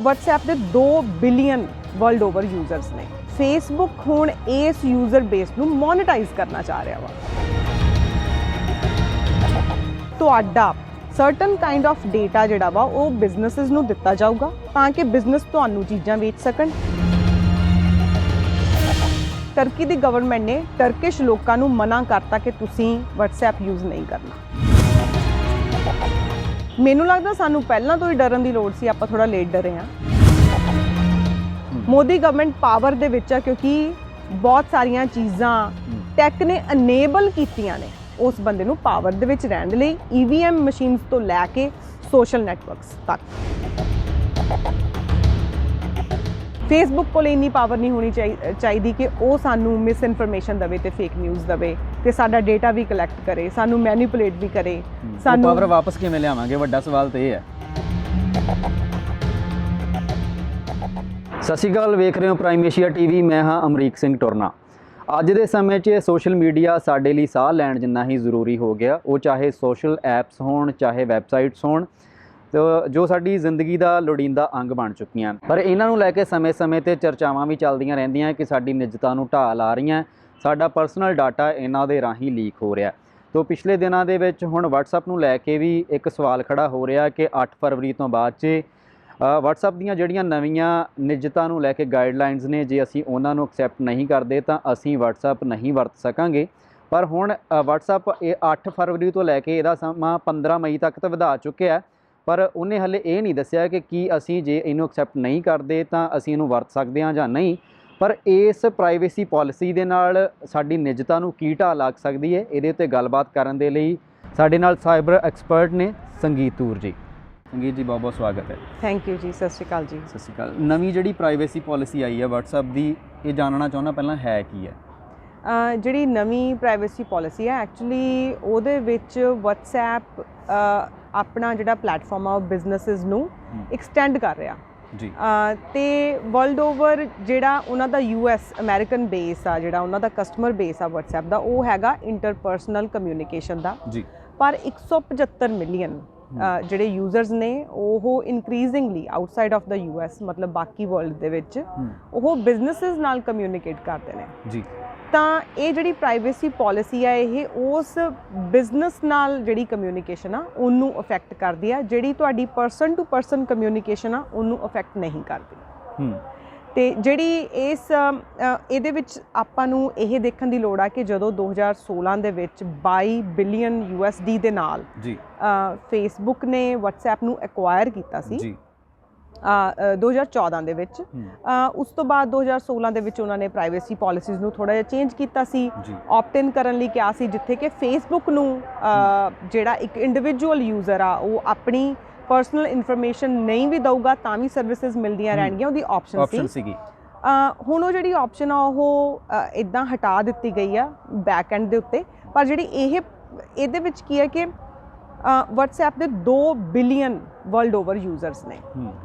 WhatsApp ਦੇ 2 billion world over users ਨੇ। Facebook ਹੁਣ ਇਸ ਯੂਜ਼ਰ ਬੇਸ ਨੂੰ ਮੋਨੇਟਾਈਜ਼ ਕਰਨਾ ਚਾਹ ਰਿਹਾ ਵਾ। ਤੁਹਾਡਾ ਸਰਟਨ ਕਾਈਂਡ ਆਫ ਡੇਟਾ ਜਿਹੜਾ ਵਾ ਉਹ ਬਿਜ਼ਨੈਸਸ ਨੂੰ ਦਿੱਤਾ ਜਾਊਗਾ ਤਾਂ ਕਿ ਬਿਜ਼ਨਸ ਤੁਹਾਨੂੰ ਚੀਜ਼ਾਂ ਵੇਚ ਸਕਣ। ਟਰਕੀ ਦੀ ਗਵਰਨਮੈਂਟ ਨੇ ਟਰਕਿਸ਼ ਲੋਕਾਂ ਨੂੰ ਮਨਾ ਕਰਤਾ ਕਿ ਤੁਸੀਂ WhatsApp ਯੂਜ਼ ਨਹੀਂ ਕਰਨਾ। ਮੈਨੂੰ ਲੱਗਦਾ ਸਾਨੂੰ ਪਹਿਲਾਂ ਤੋਂ ਹੀ ਡਰਨ ਦੀ ਲੋੜ ਸੀ, ਆਪਾਂ ਥੋੜਾ ਲੇਟ ਡਰੇ ਹਾਂ। ਮੋਦੀ ਗਵਰਨਮੈਂਟ ਪਾਵਰ ਦੇ ਵਿੱਚ ਆ ਕਿਉਂਕਿ ਬਹੁਤ ਸਾਰੀਆਂ ਚੀਜ਼ਾਂ ਟੈਕ ਨੇ ਅਨੇਬਲ ਕੀਤੀਆਂ ਨੇ ਉਸ ਬੰਦੇ ਨੂੰ ਪਾਵਰ ਦੇ ਵਿੱਚ ਰਹਿਣ ਦੇ ਲਈ, EVM ਮਸ਼ੀਨਸ ਤੋਂ ਲੈ ਕੇ ਸੋਸ਼ਲ ਨੈਟਵਰਕਸ ਤੱਕ। ਫੇਸਬੁੱਕ ਕੋਲ ਇੰਨੀ ਪਾਵਰ ਨਹੀਂ ਹੋਣੀ ਚਾਹੀਦੀ ਕਿ ਉਹ ਸਾਨੂੰ ਮਿਸ ਇਨਫੋਰਮੇਸ਼ਨ ਦੇਵੇ ਤੇ ਫੇਕ ਨਿਊਜ਼ ਦੇਵੇ ਤੇ ਸਾਡਾ ਡੇਟਾ ਵੀ ਕਲੈਕਟ ਕਰੇ, ਸਾਨੂੰ ਮੈਨੀਪੂਲੇਟ ਵੀ ਕਰੇ। ਸਾਨੂੰ ਪਾਵਰ ਵਾਪਸ ਕਿਵੇਂ ਲਿਆਵਾਂਗੇ, ਵੱਡਾ ਸਵਾਲ ਤੇ ਇਹ ਹੈ। ਸਤਿ ਸ਼੍ਰੀ ਅਕਾਲ, ਵੇਖ ਰਹੇ ਹੋ ਪ੍ਰਾਈਮ ਏਸ਼ੀਆ ਟੀਵੀ। ਮੈਂ ਹਾਂ ਅਮਰੀਕ ਸਿੰਘ ਟੁਰਨਾ। ਅੱਜ ਦੇ ਸਮੇਂ 'ਚ ਸੋਸ਼ਲ ਮੀਡੀਆ ਸਾਡੇ ਲਈ ਸਾਹ ਲੈਣ ਜਿੰਨਾ ਹੀ ਜ਼ਰੂਰੀ ਹੋ ਗਿਆ। ਉਹ ਚਾਹੇ ਸੋਸ਼ਲ ਐਪਸ ਹੋਣ, ਚਾਹੇ ਵੈਬਸਾਈਟਸ ਹੋਣ, ਜੋ ਸਾਡੀ ਜ਼ਿੰਦਗੀ ਦਾ ਲੋੜੀਂਦਾ ਅੰਗ ਬਣ ਚੁੱਕੀਆਂ। ਪਰ ਇਹਨਾਂ ਨੂੰ ਲੈ ਕੇ ਸਮੇਂ-ਸਮੇਂ 'ਤੇ ਚਰਚਾਵਾਂ ਵੀ ਚੱਲਦੀਆਂ ਰਹਿੰਦੀਆਂ ਕਿ ਸਾਡੀ ਨਿੱਜਤਾ ਨੂੰ ਢਾਹ ਲਾ ਰਹੀਆਂ, ਸਾਡਾ ਪਰਸਨਲ ਡਾਟਾ ਇਹਨਾਂ ਦੇ ਰਾਹੀਂ ਲੀਕ ਹੋ ਰਿਹਾ। ਤੋ ਪਿਛਲੇ ਦਿਨਾਂ ਦੇ ਵਿੱਚ ਹੁਣ WhatsApp ਨੂੰ ਲੈ ਕੇ ਵੀ ਇੱਕ ਸਵਾਲ ਖੜਾ ਹੋ ਰਿਹਾ ਕਿ 8 ਫਰਵਰੀ ਤੋਂ ਬਾਅਦ 'ਚ WhatsApp ਦੀਆਂ ਜਿਹੜੀਆਂ ਨਵੀਆਂ ਨਿੱਜਤਾ ਨੂੰ ਲੈ ਕੇ ਗਾਈਡਲਾਈਨਸ ਨੇ, ਜੇ ਅਸੀਂ ਉਹਨਾਂ ਨੂੰ ਐਕਸੈਪਟ ਨਹੀਂ ਕਰਦੇ ਤਾਂ ਅਸੀਂ WhatsApp ਨਹੀਂ ਵਰਤ ਸਕਾਂਗੇ। ਪਰ ਹੁਣ WhatsApp ਇਹ 8 ਫਰਵਰੀ ਤੋਂ ਲੈ ਕੇ ਇਹਦਾ ਸਮਾਂ 15 ਮਈ ਤੱਕ ਤਾਂ ਵਧਾ ਚੁੱਕਿਆ, ਪਰ ਉਹਨੇ ਹਾਲੇ ਇਹ ਨਹੀਂ ਦੱਸਿਆ ਕਿ ਕੀ ਅਸੀਂ ਜੇ ਇਹਨੂੰ ਐਕਸੈਪਟ ਨਹੀਂ ਕਰਦੇ ਤਾਂ ਅਸੀਂ ਇਹਨੂੰ ਵਰਤ ਸਕਦੇ ਹਾਂ ਜਾਂ ਨਹੀਂ। ਪਰ ਇਸ ਪ੍ਰਾਈਵੇਸੀ ਪਾਲਿਸੀ ਦੇ ਨਾਲ ਸਾਡੀ ਨਿੱਜਤਾ ਨੂੰ ਕੀ ਢਾਹ ਲੱਗ ਸਕਦੀ ਹੈ, ਇਹਦੇ ਉੱਤੇ ਗੱਲਬਾਤ ਕਰਨ ਦੇ ਲਈ ਸਾਡੇ ਨਾਲ ਸਾਈਬਰ ਐਕਸਪਰਟ ਨੇ ਸੰਗੀਤ ਤੂਰ ਜੀ। ਸੰਗੀਤ ਜੀ, ਬਹੁਤ ਬਹੁਤ ਸਵਾਗਤ ਹੈ। ਥੈਂਕ ਯੂ ਜੀ। ਸਤਿ ਸ਼੍ਰੀ ਅਕਾਲ ਜੀ। ਸਤਿ ਸ਼੍ਰੀ ਅਕਾਲ। ਨਵੀਂ ਜਿਹੜੀ ਪ੍ਰਾਈਵੇਸੀ ਪਾਲਿਸੀ ਆਈ ਹੈ WhatsApp ਦੀ, ਇਹ ਜਾਣਨਾ ਚਾਹੁੰਦਾ ਪਹਿਲਾਂ ਹੈ ਕੀ ਹੈ? ਜਿਹੜੀ ਨਵੀਂ ਪ੍ਰਾਈਵੇਸੀ ਪਾਲਿਸੀ ਹੈ ਐਕਚੁਅਲੀ ਉਹਦੇ ਵਿੱਚ WhatsApp ਆਪਣਾ ਜਿਹੜਾ ਪਲੇਟਫਾਰਮ ਆ ਉਹ ਬਿਜ਼ਨੈਸਿਸ ਨੂੰ ਐਕਸਟੈਂਡ ਕਰ ਰਿਹਾ ਜੀ। ਤੇ ਵਰਲਡ ਓਵਰ ਜਿਹੜਾ ਉਹਨਾਂ ਦਾ US ਅਮਰੀਕਨ ਬੇਸ ਆ, ਜਿਹੜਾ ਉਹਨਾਂ ਦਾ ਕਸਟਮਰ ਬੇਸ ਆ WhatsApp ਦਾ, ਉਹ ਹੈਗਾ ਇੰਟਰਪਰਸਨਲ ਕਮਿਊਨੀਕੇਸ਼ਨ ਦਾ ਜੀ। ਪਰ 175 ਮਿਲੀਅਨ ਜਿਹੜੇ ਯੂਜ਼ਰਸ ਨੇ ਉਹ ਇਨਕਰੀਜ਼ਿੰਗਲੀ ਆਊਟਸਾਈਡ ਆਫ ਦਾ US, ਮਤਲਬ ਬਾਕੀ ਵਰਲਡ ਦੇ ਵਿੱਚ ਉਹ ਬਿਜ਼ਨੈਸਿਸ ਨਾਲ ਕਮਿਊਨੀਕੇਟ ਕਰਦੇ ਨੇ ਜੀ। ਤਾਂ ਇਹ ਜਿਹੜੀ ਪ੍ਰਾਈਵੇਸੀ ਪਾਲਿਸੀ ਆ ਇਹ ਉਸ ਬਿਜ਼ਨਸ ਨਾਲ ਜਿਹੜੀ ਕਮਿਊਨੀਕੇਸ਼ਨ ਆ ਉਹਨੂੰ ਅਫੈਕਟ ਕਰਦੀ ਆ, ਜਿਹੜੀ ਤੁਹਾਡੀ ਪਰਸਨ ਟੂ ਪਰਸਨ ਕਮਿਊਨੀਕੇਸ਼ਨ ਆ ਉਹਨੂੰ ਅਫੈਕਟ ਨਹੀਂ ਕਰਦੀ। ਤੇ ਜਿਹੜੀ ਇਹਦੇ ਵਿੱਚ ਆਪਾਂ ਨੂੰ ਇਹ ਦੇਖਣ ਦੀ ਲੋੜ ਆ ਕਿ ਜਦੋਂ 2016 ਦੇ ਵਿੱਚ 22 ਬਿਲੀਅਨ USD ਦੇ ਨਾਲ ਜੀ ਫੇਸਬੁੱਕ ਨੇ WhatsApp ਨੂੰ ਐਕਵਾਇਰ ਕੀਤਾ ਸੀ ਜੀ 2014 ਦੇ ਵਿੱਚ। ਉਸ ਤੋਂ ਬਾਅਦ 2016 ਦੇ ਵਿੱਚ ਉਹਨਾਂ ਨੇ ਪ੍ਰਾਈਵੇਸੀ ਪਾਲਿਸੀਜ਼ ਨੂੰ ਥੋੜਾ ਜਿਹਾ ਚੇਂਜ ਕੀਤਾ ਸੀ, ਆਪਟ ਇਨ ਕਰਨ ਲਈ ਕਿਹਾ ਸੀ, ਜਿੱਥੇ ਕਿ ਫੇਸਬੁੱਕ ਨੂੰ ਜਿਹੜਾ ਇੱਕ ਇੰਡੀਵਿਜੂਅਲ ਯੂਜ਼ਰ ਆ ਉਹ ਆਪਣੀ ਪਰਸਨਲ ਇਨਫੋਰਮੇਸ਼ਨ ਨਹੀਂ ਵੀ ਦਊਗਾ ਤਾਂ ਵੀ ਸਰਵਿਸਿਜ਼ ਮਿਲਦੀਆਂ ਰਹਿਣਗੀਆਂ, ਉਹਦੀ ਆਪਸ਼ਨ ਸੀਗੀ। ਹੁਣ ਉਹ ਜਿਹੜੀ ਆਪਸ਼ਨ ਆ ਉਹ ਇੱਦਾਂ ਹਟਾ ਦਿੱਤੀ ਗਈ ਆ ਬੈਕ ਐਂਡ ਦੇ ਉੱਤੇ। ਪਰ ਜਿਹੜੀ ਇਹਦੇ ਵਿੱਚ ਕੀ ਹੈ ਕਿ WhatsApp ਦੇ 2 ਬਿਲੀਅਨ ਵਰਲਡ ਓਵਰ ਯੂਜ਼ਰਸ ਨੇ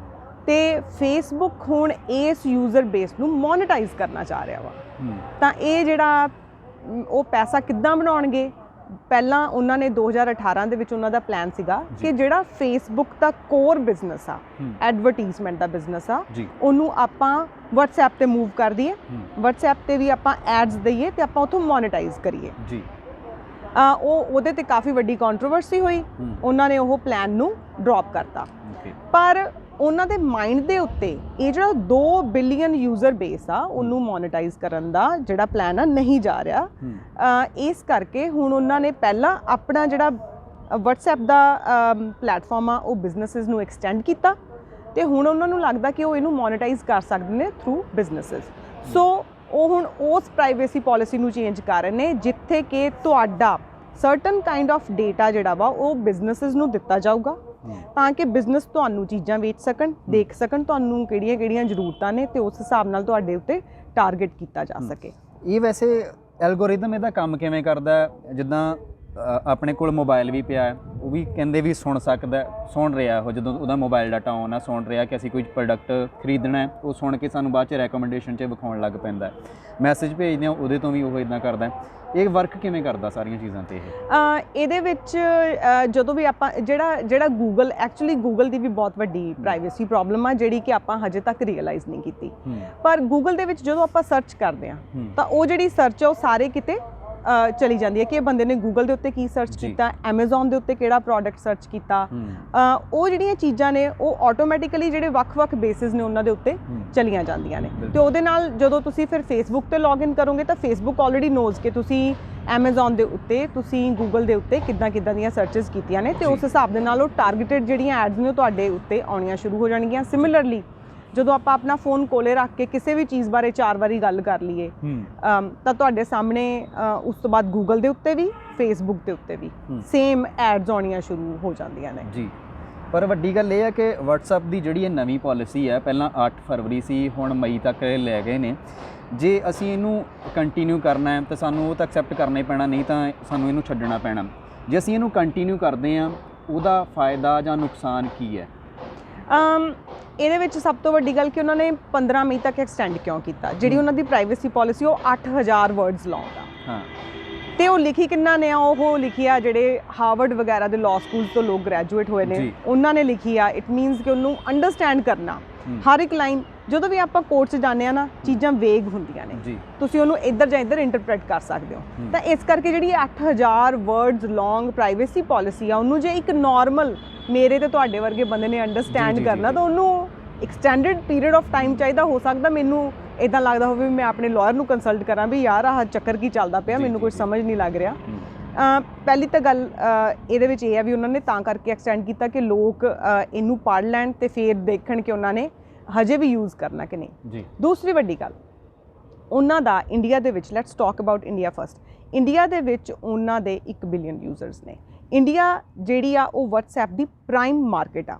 ਤੇ Facebook ਹੁਣ ਇਸ ਯੂਜ਼ਰ ਬੇਸ ਨੂੰ ਮੋਨੇਟਾਈਜ਼ ਕਰਨਾ ਚਾਹ ਰਿਹਾ ਵਾ। ਤਾਂ ਇਹ ਜਿਹੜਾ ਉਹ ਪੈਸਾ ਕਿੱਦਾਂ ਬਣਾਉਣਗੇ? ਪਹਿਲਾਂ ਉਹਨਾਂ ਨੇ 2018 ਦੇ ਵਿੱਚ ਉਹਨਾਂ ਦਾ ਪਲਾਨ ਸੀਗਾ ਕਿ ਜਿਹੜਾ Facebook ਦਾ ਕੋਰ ਬਿਜ਼ਨਸ ਆ, ਐਡਵਰਟਾਈਜ਼ਮੈਂਟ ਦਾ ਬਿਜ਼ਨਸ ਆ, ਉਹਨੂੰ ਆਪਾਂ WhatsApp ਤੇ ਮੂਵ ਕਰ ਦਈਏ, WhatsApp ਤੇ ਵੀ ਆਪਾਂ ਐਡਸ ਦਈਏ ਤੇ ਆਪਾਂ ਉੱਥੋਂ ਮੋਨੇਟਾਈਜ਼ ਕਰੀਏ ਜੀ। ਉਹਦੇ ਤੇ ਕਾਫੀ ਵੱਡੀ ਕੰਟਰੋਵਰਸੀ ਹੋਈ, ਉਹਨਾਂ ਨੇ ਉਹ ਪਲਾਨ ਨੂੰ ਡ੍ਰੌਪ ਕਰਤਾ। ਪਰ ਉਹਨਾਂ ਦੇ ਮਾਈਂਡ ਦੇ ਉੱਤੇ ਇਹ ਜਿਹੜਾ 2 ਬਿਲੀਅਨ ਯੂਜ਼ਰ ਬੇਸ ਆ ਉਹਨੂੰ ਮੋਨੇਟਾਈਜ਼ ਕਰਨ ਦਾ ਜਿਹੜਾ ਪਲਾਨ ਆ ਨਹੀਂ ਜਾ ਰਿਹਾ। ਇਸ ਕਰਕੇ ਹੁਣ ਉਹਨਾਂ ਨੇ ਪਹਿਲਾਂ ਆਪਣਾ ਜਿਹੜਾ WhatsApp ਦਾ ਪਲੇਟਫਾਰਮ ਆ ਉਹ ਬਿਜ਼ਨੈਸਿਸ ਨੂੰ ਐਕਸਟੈਂਡ ਕੀਤਾ ਤੇ ਹੁਣ ਉਹਨਾਂ ਨੂੰ ਲੱਗਦਾ ਕਿ ਉਹ ਇਹਨੂੰ ਮੋਨੇਟਾਈਜ਼ ਕਰ ਸਕਦੇ ਨੇ ਥਰੂ ਬਿਜ਼ਨੈਸਿਸ। ਸੋ ਉਹ ਹੁਣ ਉਸ ਪ੍ਰਾਈਵੇਸੀ ਪਾਲਿਸੀ ਨੂੰ ਚੇਂਜ ਕਰ ਰਹੇ ਨੇ ਜਿੱਥੇ ਕਿ ਤੁਹਾਡਾ ਸਰਟਨ ਕਾਈਂਡ ਆਫ ਡੇਟਾ ਜਿਹੜਾ ਵਾ ਉਹ ਬਿਜ਼ਨੈਸਿਸ ਨੂੰ ਦਿੱਤਾ ਜਾਊਗਾ ਤਾਂ ਕਿ ਬਿਜ਼ਨਸ ਤੁਹਾਨੂੰ ਚੀਜ਼ਾਂ ਵੇਚ ਸਕਣ, ਦੇਖ ਸਕਣ ਤੁਹਾਨੂੰ ਕਿਹੜੀਆਂ ਜ਼ਰੂਰਤਾਂ ਨੇ ਤੇ ਉਸ ਹਿਸਾਬ ਨਾਲ ਤੁਹਾਡੇ ਉੱਤੇ ਟਾਰਗੇਟ ਕੀਤਾ ਜਾ ਸਕੇ। ਇਹ ਵੈਸੇ ਐਲਗੋਰਿਦਮ ਇਹਦਾ ਕੰਮ ਕਿਵੇਂ ਕਰਦਾ? ਜਿੱਦਾਂ ਆਪਣੇ ਕੋਲ ਮੋਬਾਈਲ ਵੀ ਪਿਆ ਹੈ, ਉਹ ਵੀ ਕਹਿੰਦੇ ਵੀ ਸੁਣ ਰਿਹਾ ਉਹ ਜਦੋਂ ਉਹਦਾ ਮੋਬਾਈਲ ਡਾਟਾ ਔਨ ਆ, ਸੁਣ ਰਿਹਾ ਕਿ ਅਸੀਂ ਕੋਈ ਪ੍ਰੋਡਕਟ ਖਰੀਦਣਾ ਹੈ, ਉਹ ਸੁਣ ਕੇ ਸਾਨੂੰ ਬਾਅਦ 'ਚ ਰੈਕਮੈਂਡੇਸ਼ਨ 'ਚ ਵਿਖਾਉਣ ਲੱਗ ਪੈਂਦਾ। ਮੈਸੇਜ ਭੇਜਦੇ ਆ ਉਹਦੇ ਤੋਂ ਵੀ ਉਹ ਇਦਾਂ ਕਰਦਾ। ਇਹ ਵਰਕ ਕਿਵੇਂ ਕਰਦਾ ਸਾਰੀਆਂ ਚੀਜ਼ਾਂ ਤੇ ਇਹਦੇ ਵਿੱਚ ਜਦੋਂ ਵੀ ਆਪਾਂ ਜਿਹੜਾ ਗੂਗਲ, ਐਕਚੁਅਲੀ ਗੂਗਲ ਦੀ ਵੀ ਬਹੁਤ ਵੱਡੀ ਪ੍ਰਾਈਵੇਸੀ ਪ੍ਰੋਬਲਮ ਆ ਜਿਹੜੀ ਕਿ ਆਪਾਂ ਹਜੇ ਤੱਕ ਰੀਅਲਾਈਜ਼ ਨਹੀਂ ਕੀਤੀ। ਪਰ ਗੂਗਲ ਦੇ ਵਿੱਚ ਜਦੋਂ ਆਪਾਂ ਸਰਚ ਕਰਦੇ ਆ ਤਾਂ ਉਹ ਜਿਹੜੀ ਸਰਚ ਆ ਉਹ ਸਾਰੇ ਕਿਤੇ ਚਲੀ ਜਾਂਦੀ ਹੈ ਕਿ ਇਹ ਬੰਦੇ ਨੇ ਗੂਗਲ ਦੇ ਉੱਤੇ ਕੀ ਸਰਚ ਕੀਤਾ, ਐਮਾਜ਼ੋਨ ਦੇ ਉੱਤੇ ਕਿਹੜਾ ਪ੍ਰੋਡਕਟ ਸਰਚ ਕੀਤਾ। ਉਹ ਜਿਹੜੀਆਂ ਚੀਜ਼ਾਂ ਨੇ ਉਹ ਆਟੋਮੈਟਿਕਲੀ ਜਿਹੜੇ ਵੱਖ-ਵੱਖ ਬੇਸਿਸ ਨੇ ਉਹਨਾਂ ਦੇ ਉੱਤੇ ਚਲੀਆਂ ਜਾਂਦੀਆਂ ਨੇ। ਤੇ ਉਹਦੇ ਨਾਲ ਜਦੋਂ ਤੁਸੀਂ ਫਿਰ ਫੇਸਬੁੱਕ ਤੇ ਲੌਗਇਨ ਕਰੋਗੇ ਤਾਂ ਫੇਸਬੁੱਕ ਆਲਰੇਡੀ ਨੋਜ਼ ਕਿ ਤੁਸੀਂ ਐਮਾਜ਼ੋਨ ਦੇ ਉੱਤੇ, ਤੁਸੀਂ ਗੂਗਲ ਦੇ ਉੱਤੇ ਕਿੱਦਾਂ ਦੀਆਂ ਸਰਚਸ ਕੀਤੀਆਂ ਨੇ, ਤੇ ਉਸ ਹਿਸਾਬ ਦੇ ਨਾਲ ਉਹ ਟਾਰਗੇਟਡ ਜਿਹੜੀਆਂ ਐਡਸ ਨੇ ਉਹ ਤੁਹਾਡੇ ਉੱਤੇ ਆਉਣੀਆਂ ਸ਼ੁਰੂ ਹੋ ਜਾਣਗੀਆਂ। ਸਿਮਿਲਰਲੀ ਜਦੋਂ ਆਪਾਂ ਆਪਣਾ ਫੋਨ ਕੋਲੇ ਰੱਖ ਕੇ ਕਿਸੇ ਵੀ ਚੀਜ਼ ਬਾਰੇ 4 ਵਾਰੀ ਗੱਲ ਕਰ ਲਈਏ ਤਾਂ ਤੁਹਾਡੇ ਸਾਹਮਣੇ ਉਸ ਤੋਂ ਬਾਅਦ ਗੂਗਲ ਦੇ ਉੱਤੇ ਵੀ, ਫੇਸਬੁੱਕ ਦੇ ਉੱਤੇ ਵੀ ਸੇਮ ਐਡਸ ਆਉਣੀਆਂ ਸ਼ੁਰੂ ਹੋ ਜਾਂਦੀਆਂ ਨੇ ਜੀ। ਪਰ ਵੱਡੀ ਗੱਲ ਇਹ ਹੈ ਕਿ WhatsApp ਦੀ ਜਿਹੜੀ ਇਹ ਨਵੀਂ ਪਾਲਿਸੀ ਹੈ, ਪਹਿਲਾਂ 8 ਫਰਵਰੀ ਸੀ, ਹੁਣ ਮਈ ਤੱਕ ਇਹ ਲੈ ਗਏ ਨੇ। ਜੇ ਅਸੀਂ ਇਹਨੂੰ ਕੰਟੀਨਿਊ ਕਰਨਾ ਹੈ ਤਾਂ ਸਾਨੂੰ ਉਹ ਤਾਂ ਐਕਸੈਪਟ ਕਰਨਾ ਹੀ ਪੈਣਾ, ਨਹੀਂ ਤਾਂ ਸਾਨੂੰ ਇਹਨੂੰ ਛੱਡਣਾ ਪੈਣਾ। ਜੇ ਅਸੀਂ ਇਹਨੂੰ ਕੰਟੀਨਿਊ ਕਰਦੇ ਹਾਂ ਉਹਦਾ ਫਾਇਦਾ ਜਾਂ ਨੁਕਸਾਨ ਕੀ ਹੈ? ਇਹਦੇ ਵਿੱਚ ਸਭ ਤੋਂ ਵੱਡੀ ਗੱਲ ਕਿ ਉਹਨਾਂ ਨੇ 15 ਮਈ ਤੱਕ ਐਕਸਟੈਂਡ ਕਿਉਂ ਕੀਤਾ। ਜਿਹੜੀ ਉਹਨਾਂ ਦੀ ਪ੍ਰਾਈਵੇਸੀ ਪਾਲਿਸੀ ਉਹ 8000 ਵਰਡਸ ਲੌਂਗ ਆ। ਹਾਂ, ਤੇ ਉਹ ਲਿਖੀ ਕਿੰਨਾ ਨੇ ਆ? ਉਹ ਲਿਖੀ ਆ ਜਿਹੜੇ ਹਾਰਵਰਡ ਵਗੈਰਾ ਦੇ ਲਾਅ ਸਕੂਲਸ ਤੋਂ ਲੋਕ ਗ੍ਰੈਜੂਏਟ ਹੋਏ ਨੇ, ਉਹਨਾਂ ਨੇ ਲਿਖੀ ਆ। ਇਟ ਮੀਨਸ ਕਿ ਉਹਨੂੰ ਅੰਡਰਸਟੈਂਡ ਕਰਨਾ ਹਰ ਇੱਕ ਲਾਈਨ। ਜਦੋਂ ਵੀ ਆਪਾਂ ਕੋਰਟ 'ਚ ਜਾਂਦੇ ਆ ਨਾ, ਚੀਜ਼ਾਂ ਵੇਗ ਹੁੰਦੀਆਂ ਨੇ, ਤੁਸੀਂ ਉਹਨੂੰ ਇੱਧਰ ਜਾਂ ਇੱਧਰ ਇੰਟਰਪ੍ਰੈਟ ਕਰ ਸਕਦੇ ਹੋ। ਤਾਂ ਇਸ ਕਰਕੇ ਜਿਹੜੀ 8000 ਵਰਡਸ ਲੌਂਗ ਪ੍ਰਾਈਵੇਸੀ ਪਾਲਿਸੀ ਆ, ਉਹਨੂੰ ਜੇ ਇੱਕ ਨਾਰਮਲ ਮੇਰੇ ਤੇ ਤੁਹਾਡੇ ਵਰਗੇ ਬੰਦੇ ਨੇ ਅੰਡਰਸਟੈਂਡ ਕਰਨਾ ਤਾਂ ਉਹਨੂੰ ਐਕਸਟੈਂਡਡ ਪੀਰੀਅਡ ਆਫ ਟਾਈਮ ਚਾਹੀਦਾ। ਹੋ ਸਕਦਾ ਮੈਨੂੰ ਇੱਦਾਂ ਲੱਗਦਾ ਹੋਵੇ ਮੈਂ ਆਪਣੇ ਲਾਇਰ ਨੂੰ ਕੰਸਲਟ ਕਰਾਂ ਵੀ ਯਾਰ ਆਹ ਚੱਕਰ ਕੀ ਚੱਲਦਾ ਪਿਆ, ਮੈਨੂੰ ਕੁਝ ਸਮਝ ਨਹੀਂ ਲੱਗ ਰਿਹਾ। ਪਹਿਲੀ ਤਾਂ ਗੱਲ ਇਹਦੇ ਵਿੱਚ ਇਹ ਹੈ ਵੀ ਉਹਨਾਂ ਨੇ ਤਾਂ ਕਰਕੇ ਐਕਸਟੈਂਡ ਕੀਤਾ ਕਿ ਲੋਕ ਇਹਨੂੰ ਪੜ੍ਹ ਲੈਣ ਤੇ ਫਿਰ ਦੇਖਣ ਕਿ ਉਹਨਾਂ ਨੇ ਹਜੇ ਵੀ ਯੂਜ਼ ਕਰਨਾ ਕਿ ਨਹੀਂ। ਦੂਸਰੀ ਵੱਡੀ ਗੱਲ, ਉਹਨਾਂ ਦਾ ਇੰਡੀਆ ਦੇ ਵਿੱਚ, let's talk about India first. India ਦੇ ਵਿੱਚ ਉਹਨਾਂ ਦੇ 1 ਬਿਲੀਅਨ ਯੂਜ਼ਰਸ ਨੇ। ਇੰਡੀਆ ਜਿਹੜੀ ਆ ਉਹ WhatsApp ਦੀ ਪ੍ਰਾਈਮ ਮਾਰਕੀਟ ਆ,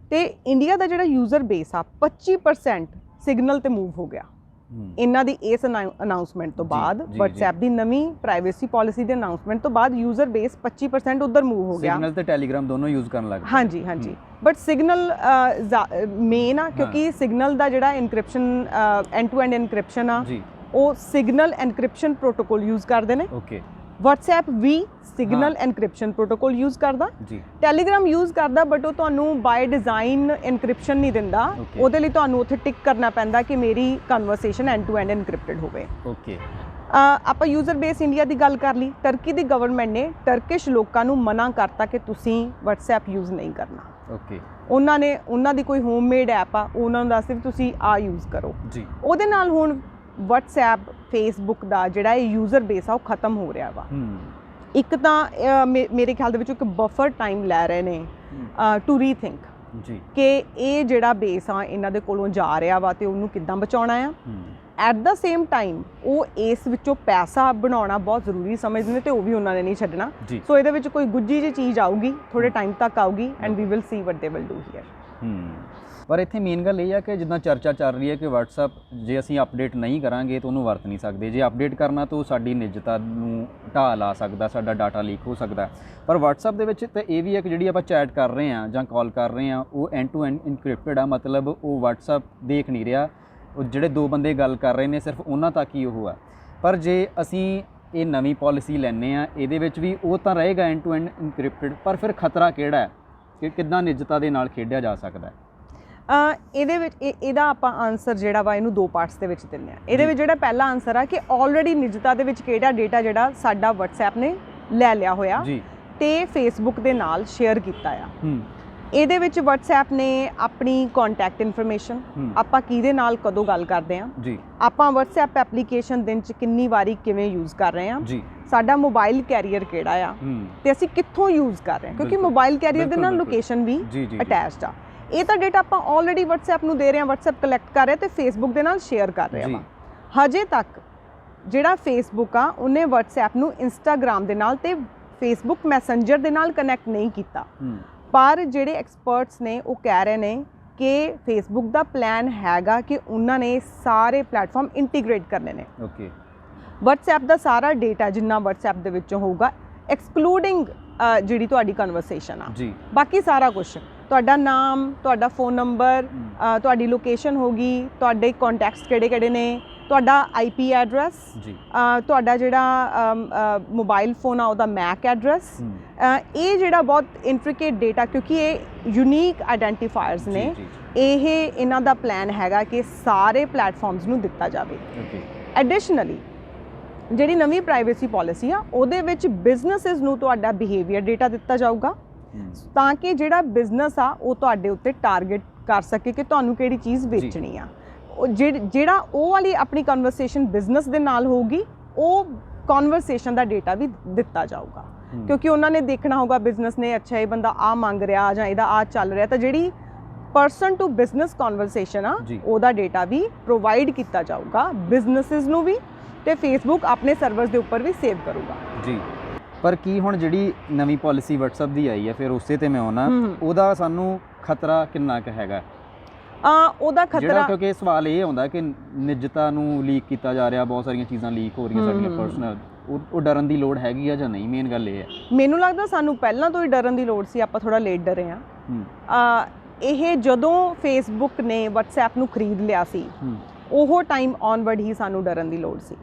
ਤੇ ਇੰਡੀਆ ਦਾ ਜਿਹੜਾ ਯੂਜ਼ਰ ਬੇਸ ਆ 25% ਸਿਗਨਲ ਤੇ ਮੂਵ ਹੋ ਗਿਆ। ਇਹਨਾਂ ਦੀ ਇਸ ਅਨਾਉਂਸਮੈਂਟ ਤੋਂ ਬਾਅਦ, WhatsApp ਦੀ ਨਵੀਂ ਪ੍ਰਾਈਵੇਸੀ ਪਾਲਿਸੀ ਦੇ ਅਨਾਉਂਸਮੈਂਟ ਤੋਂ ਬਾਅਦ ਯੂਜ਼ਰ ਬੇਸ 25% ਉਧਰ ਮੂਵ ਹੋ ਗਿਆ। ਸਿਗਨਲ ਤੇ ਟੈਲੀਗ੍ਰਾਮ ਦੋਨੋਂ ਯੂਜ਼ ਕਰਨ ਲੱਗ ਗਏ। ਹਾਂਜੀ, ਬਟ ਸਿਗਨਲ ਮੇਨ ਆ ਕਿਉਂਕਿ ਸਿਗਨਲ ਦਾ ਜਿਹੜਾ encryption, end to end encryption ਆ, ਉਹ ਸਿਗਨਲ ਐਨਕ੍ਰਿਪਸ਼ਨ ਪ੍ਰੋਟੋਕੋਲ ਯੂਜ਼ ਕਰਦੇ ਨੇ। WhatsApp ਵੀ ਸਿਗਨਲ ਐਨਕ੍ਰਿਪਸ਼ਨ ਪ੍ਰੋਟੋਕੋਲ ਯੂਜ਼ ਕਰਦਾ। ਟੈਲੀਗ੍ਰਾਮ ਯੂਜ਼ ਕਰਦਾ, ਬਟ ਉਹ ਤੁਹਾਨੂੰ ਬਾਏ ਡਿਜ਼ਾਈਨ ਐਨਕ੍ਰਿਪਸ਼ਨ ਨਹੀਂ ਦਿੰਦਾ। ਉਹਦੇ ਲਈ ਤੁਹਾਨੂੰ ਉੱਥੇ ਟਿਕ ਕਰਨਾ ਪੈਂਦਾ ਕਿ ਮੇਰੀ ਕਨਵਰਸੇਸ਼ਨ ਐਂਡ ਟੂ ਐਂਡ ਐਨਕ੍ਰਿਪਟਡ ਹੋਵੇ। ਆਪਾਂ ਯੂਜ਼ਰ ਬੇਸ ਇੰਡੀਆ ਦੀ ਗੱਲ ਕਰ ਲਈ। ਟਰਕੀ ਦੀ ਗਵਰਨਮੈਂਟ ਨੇ ਟਰਕਿਸ਼ ਲੋਕਾਂ ਨੂੰ ਮਨਾ ਕਰਤਾ ਕਿ ਤੁਸੀਂ WhatsApp ਯੂਜ਼ ਨਹੀਂ ਕਰਨਾ। ਉਹਨਾਂ ਦੀ ਕੋਈ ਹੋਮਮੇਡ ਐਪ ਆ, ਉਹਨਾਂ ਨੂੰ ਦੱਸਦੇ ਵੀ ਤੁਸੀਂ ਆ ਯੂਜ਼ ਕਰੋ। ਉਹਦੇ ਨਾਲ ਹੁਣ WhatsApp, Facebook ਦਾ ਜਿਹੜਾ ਇਹ ਯੂਜ਼ਰ ਬੇਸ ਆ ਉਹ ਖਤਮ ਹੋ ਰਿਹਾ ਵਾ। ਇੱਕ ਤਾਂ ਮੇਰੇ ਖਿਆਲ ਦੇ ਵਿੱਚ ਇੱਕ ਬਫਰ ਟਾਈਮ ਲੈ ਰਹੇ ਨੇ ਟੂ ਰੀਥਿੰਕ ਕਿ ਇਹ ਜਿਹੜਾ ਬੇਸ ਆ ਇਹਨਾਂ ਦੇ ਕੋਲੋਂ ਜਾ ਰਿਹਾ ਵਾ ਤੇ ਉਹਨੂੰ ਕਿੱਦਾਂ ਬਚਾਉਣਾ ਆ। ਐਟ ਦਾ ਸੇਮ ਟਾਈਮ ਉਹ ਇਸ ਵਿੱਚੋਂ ਪੈਸਾ ਬਣਾਉਣਾ ਬਹੁਤ ਜ਼ਰੂਰੀ ਸਮਝਦੇ ਨੇ ਤੇ ਉਹ ਵੀ ਉਹਨਾਂ ਨੇ ਨਹੀਂ ਛੱਡਣਾ। ਸੋ ਇਹਦੇ ਵਿੱਚ ਕੋਈ ਗੁੱਜੀ ਜਿਹੀ ਚੀਜ਼ ਆਊਗੀ, ਥੋੜੇ ਟਾਈਮ ਤੱਕ ਆਊਗੀ, and we will see what they will do here. ਪਰ ਇੱਥੇ ਮੇਨ ਗੱਲ ਇਹ ਆ ਕਿ ਜਿੱਦਾਂ ਚਰਚਾ ਚੱਲ ਰਹੀ ਹੈ ਕਿ WhatsApp ਜੇ ਅਸੀਂ ਅਪਡੇਟ ਨਹੀਂ ਕਰਾਂਗੇ ਤਾਂ ਉਹਨੂੰ ਵਰਤ ਨਹੀਂ ਸਕਦੇ। ਜੇ ਅਪਡੇਟ ਕਰਨਾ ਤਾਂ ਉਹ ਸਾਡੀ ਨਿੱਜਤਾ ਨੂੰ ਢਾਹ ਲਾ ਸਕਦਾ, ਸਾਡਾ ਡਾਟਾ ਲੀਕ ਹੋ ਸਕਦਾ। ਪਰ WhatsApp ਦੇ ਵਿੱਚ ਤਾਂ ਇਹ ਵੀ ਹੈ ਕਿ ਜਿਹੜੀ ਆਪਾਂ ਚੈਟ ਕਰ ਰਹੇ ਹਾਂ ਜਾਂ ਕਾਲ ਕਰ ਰਹੇ ਹਾਂ ਉਹ ਐਂਡ ਟੂ ਐਂਡ ਇਨਕ੍ਰਿਪਟਡ ਆ। ਮਤਲਬ ਉਹ WhatsApp ਦੇਖ ਨਹੀਂ ਰਿਹਾ, ਉਹ ਜਿਹੜੇ 2 ਬੰਦੇ ਗੱਲ ਕਰ ਰਹੇ ਨੇ ਸਿਰਫ ਉਹਨਾਂ ਤੱਕ ਹੀ ਉਹ ਆ। ਪਰ ਜੇ ਅਸੀਂ ਇਹ ਨਵੀਂ ਪਾਲਿਸੀ ਲੈਂਦੇ ਹਾਂ, ਇਹਦੇ ਵਿੱਚ ਵੀ ਉਹ ਤਾਂ ਰਹੇਗਾ ਐਂਡ ਟੂ ਐਂਡ ਇਨਕ੍ਰਿਪਟਡ, ਪਰ ਫਿਰ ਖਤਰਾ ਕਿਹੜਾ ਹੈ ਕਿ ਕਿੱਦਾਂ ਨਿੱਜਤਾ ਦੇ ਨਾਲ ਖੇਡਿਆ ਜਾ ਸਕਦਾ ਹੈ? ਇਹਦੇ ਵਿੱਚ ਇਹਦਾ ਆਪਾਂ ਆਨਸਰ ਜਿਹੜਾ ਵਾ ਇਹਨੂੰ 2 ਪਾਰਟਸ ਦੇ ਵਿੱਚ ਦਿੰਦੇ ਹਾਂ। ਇਹਦੇ ਵਿੱਚ ਜਿਹੜਾ ਪਹਿਲਾ ਆਨਸਰ ਆ ਕਿ ਆਲਰੇਡੀ ਨਿੱਜਤਾ ਦੇ ਵਿੱਚ ਕਿਹੜਾ ਡੇਟਾ ਜਿਹੜਾ ਸਾਡਾ WhatsApp ਨੇ ਲੈ ਲਿਆ ਹੋਇਆ ਤੇ Facebook ਦੇ ਨਾਲ ਸ਼ੇਅਰ ਕੀਤਾ ਆ। ਇਹਦੇ ਵਿੱਚ WhatsApp ਨੇ ਆਪਣੀ ਕੰਟੈਕਟ ਇਨਫੋਰਮੇਸ਼ਨ, ਆਪਾਂ ਕਿਹਦੇ ਨਾਲ ਕਦੋਂ ਗੱਲ ਕਰਦੇ ਹਾਂ, ਆਪਾਂ WhatsApp ਐਪਲੀਕੇਸ਼ਨ ਦਿਨ 'ਚ ਕਿੰਨੀ ਵਾਰੀ ਕਿਵੇਂ ਯੂਜ਼ ਕਰ ਰਹੇ ਹਾਂ, ਸਾਡਾ ਮੋਬਾਈਲ ਕੈਰੀਅਰ ਕਿਹੜਾ ਆ ਤੇ ਅਸੀਂ ਕਿੱਥੋਂ ਯੂਜ਼ ਕਰ ਰਹੇ ਹਾਂ, ਕਿਉਂਕਿ ਮੋਬਾਈਲ ਕੈਰੀਅਰ ਦੇ ਨਾਲ ਲੋਕੇਸ਼ਨ ਵੀ ਅਟੈਚਡ ਆ। ਇਹ ਤਾਂ ਡੇਟਾ ਆਪਾਂ ਆਲਰੇਡੀ WhatsApp ਨੂੰ ਦੇ ਰਹੇ ਹਾਂ, WhatsApp ਕਲੈਕਟ ਕਰ ਰਿਹਾ ਤੇ Facebook ਦੇ ਨਾਲ ਸ਼ੇਅਰ ਕਰ ਰਿਹਾ ਵਾ। ਹਜੇ ਤੱਕ ਜਿਹੜਾ Facebook ਆ ਉਹਨੇ WhatsApp ਨੂੰ Instagram ਦੇ ਨਾਲ ਤੇ Facebook ਮੈਸੇਂਜਰ ਦੇ ਨਾਲ ਕਨੈਕਟ ਨਹੀਂ ਕੀਤਾ। ਪਰ ਜਿਹੜੇ ਐਕਸਪਰਟਸ ਨੇ ਉਹ ਕਹਿ ਰਹੇ ਨੇ ਕਿ Facebook ਦਾ ਪਲਾਨ ਹੈਗਾ ਕਿ ਉਹਨਾਂ ਨੇ ਸਾਰੇ ਪਲੇਟਫਾਰਮ ਇੰਟੀਗ੍ਰੇਟ ਕਰਨੇ ਨੇ। WhatsApp ਦਾ ਸਾਰਾ ਡੇਟਾ ਜਿੰਨਾ WhatsApp ਦੇ ਵਿੱਚੋਂ ਹੋਊਗਾ ਐਕਸਕਲੂਡਿੰਗ ਜਿਹੜੀ ਤੁਹਾਡੀ ਕਨਵਰਸੇਸ਼ਨ ਆ ਜੀ। ਬਾਕੀ ਸਾਰਾ ਕੁਝ ਤੁਹਾਡਾ ਨਾਮ, ਤੁਹਾਡਾ ਫੋਨ ਨੰਬਰ, ਤੁਹਾਡੀ ਲੋਕੇਸ਼ਨ ਹੋਗੀ, ਤੁਹਾਡੇ ਕੰਟੈਕਟਸ ਕਿਹੜੇ ਨੇ, ਤੁਹਾਡਾ IP ਐਡਰੈਸ, ਤੁਹਾਡਾ ਜਿਹੜਾ ਮੋਬਾਈਲ ਫੋਨ ਆ ਉਹਦਾ ਮੈਕ ਐਡਰੈਸ, ਇਹ ਜਿਹੜਾ ਬਹੁਤ ਇੰਟ੍ਰਿਕੇਟ ਡੇਟਾ, ਕਿਉਂਕਿ ਇਹ ਯੂਨੀਕ ਆਈਡੈਂਟੀਫਾਇਰਸ ਨੇ, ਇਹ ਇਹਨਾਂ ਦਾ ਪਲਾਨ ਹੈਗਾ ਕਿ ਸਾਰੇ ਪਲੇਟਫਾਰਮਸ ਨੂੰ ਦਿੱਤਾ ਜਾਵੇ। ਐਡੀਸ਼ਨਲੀ ਜਿਹੜੀ ਨਵੀਂ ਪ੍ਰਾਈਵੇਸੀ ਪਾਲਿਸੀ ਆ ਉਹਦੇ ਵਿੱਚ ਬਿਜ਼ਨੈਸਿਸ ਨੂੰ ਤੁਹਾਡਾ ਬਿਹੇਵੀਅਰ ਡੇਟਾ ਦਿੱਤਾ ਜਾਊਗਾ ਤਾਂ ਕਿ ਜਿਹੜਾ ਬਿਜ਼ਨਸ ਆ ਉਹ ਤੁਹਾਡੇ ਉੱਤੇ ਟਾਰਗੇਟ ਕਰ ਸਕੇ ਕਿ ਤੁਹਾਨੂੰ ਕਿਹੜੀ ਚੀਜ਼ ਵੇਚਣੀ ਆ। ਜਿਹੜਾ ਉਹ ਵਾਲੀ ਆਪਣੀ ਕਨਵਰਸੇਸ਼ਨ ਬਿਜ਼ਨਸ ਦੇ ਨਾਲ ਹੋਊਗੀ, ਉਹ ਕਨਵਰਸੇਸ਼ਨ ਦਾ ਡੇਟਾ ਵੀ ਦਿੱਤਾ ਜਾਊਗਾ ਕਿਉਂਕਿ ਉਹਨਾਂ ਨੇ ਦੇਖਣਾ ਹੋਊਗਾ ਬਿਜ਼ਨਸ ਨੇ, ਅੱਛਾ ਇਹ ਬੰਦਾ ਆ ਮੰਗ ਰਿਹਾ ਜਾਂ ਇਹਦਾ ਆ ਚੱਲ ਰਿਹਾ, ਤਾਂ ਜਿਹੜੀ ਪਰਸਨ ਟੂ ਬਿਜ਼ਨਸ ਕਨਵਰਸੇਸ਼ਨ ਆ ਉਹਦਾ ਡੇਟਾ ਵੀ ਪ੍ਰੋਵਾਈਡ ਕੀਤਾ ਜਾਊਗਾ ਬਿਜ਼ਨਸਿਸ ਨੂੰ ਵੀ, ਤੇ ਫੇਸਬੁੱਕ ਆਪਣੇ ਸਰਵਰਸ ਦੇ ਉੱਪਰ ਵੀ ਸੇਵ ਕਰੂਗਾ ਜੀ। ਪਰ ਕੀ ਹੁਣ ਜਿਹੜੀ ਨਵੀਂ ਪਾਲਿਸੀ WhatsApp ਦੀ ਆਈ ਹੈ, ਫਿਰ ਉਸੇ ਤੇ ਮੈਂ ਆਉਣਾ, ਉਹਦਾ ਸਾਨੂੰ ਖਤਰਾ ਕਿੰਨਾ ਕੁ ਹੈਗਾ? ਉਹਦਾ ਖਤਰਾ, ਕਿਉਂਕਿ ਸਵਾਲ ਇਹ ਆਉਂਦਾ ਕਿ ਨਿੱਜਤਾ ਨੂੰ ਲੀਕ ਕੀਤਾ ਜਾ ਰਿਹਾ, ਬਹੁਤ ਸਾਰੀਆਂ ਚੀਜ਼ਾਂ ਲੀਕ ਹੋ ਰਹੀਆਂ ਸਾਡੀਆਂ ਪਰਸਨਲ, ਉਹ ਡਰਨ ਦੀ ਲੋੜ ਹੈਗੀ ਆ ਜਾਂ ਨਹੀਂ? ਮੇਨ ਗੱਲ ਇਹ ਹੈ, ਮੈਨੂੰ ਲੱਗਦਾ ਸਾਨੂੰ ਪਹਿਲਾਂ ਤੋਂ ਹੀ ਡਰਨ ਦੀ ਲੋੜ ਸੀ, ਆਪਾਂ ਥੋੜਾ ਲੇਟ ਡਰੇ ਹਾਂ। ਇਹ ਜਦੋਂ ਫੇਸਬੁੱਕ ਨੇ WhatsApp ਨੂੰ ਖਰੀਦ ਲਿਆ ਸੀ, ਉਹ ਟਾਈਮ ਔਨਵਰਡ ਹੀ ਸਾਨੂੰ ਡਰਨ ਦੀ ਲੋੜ ਸੀ।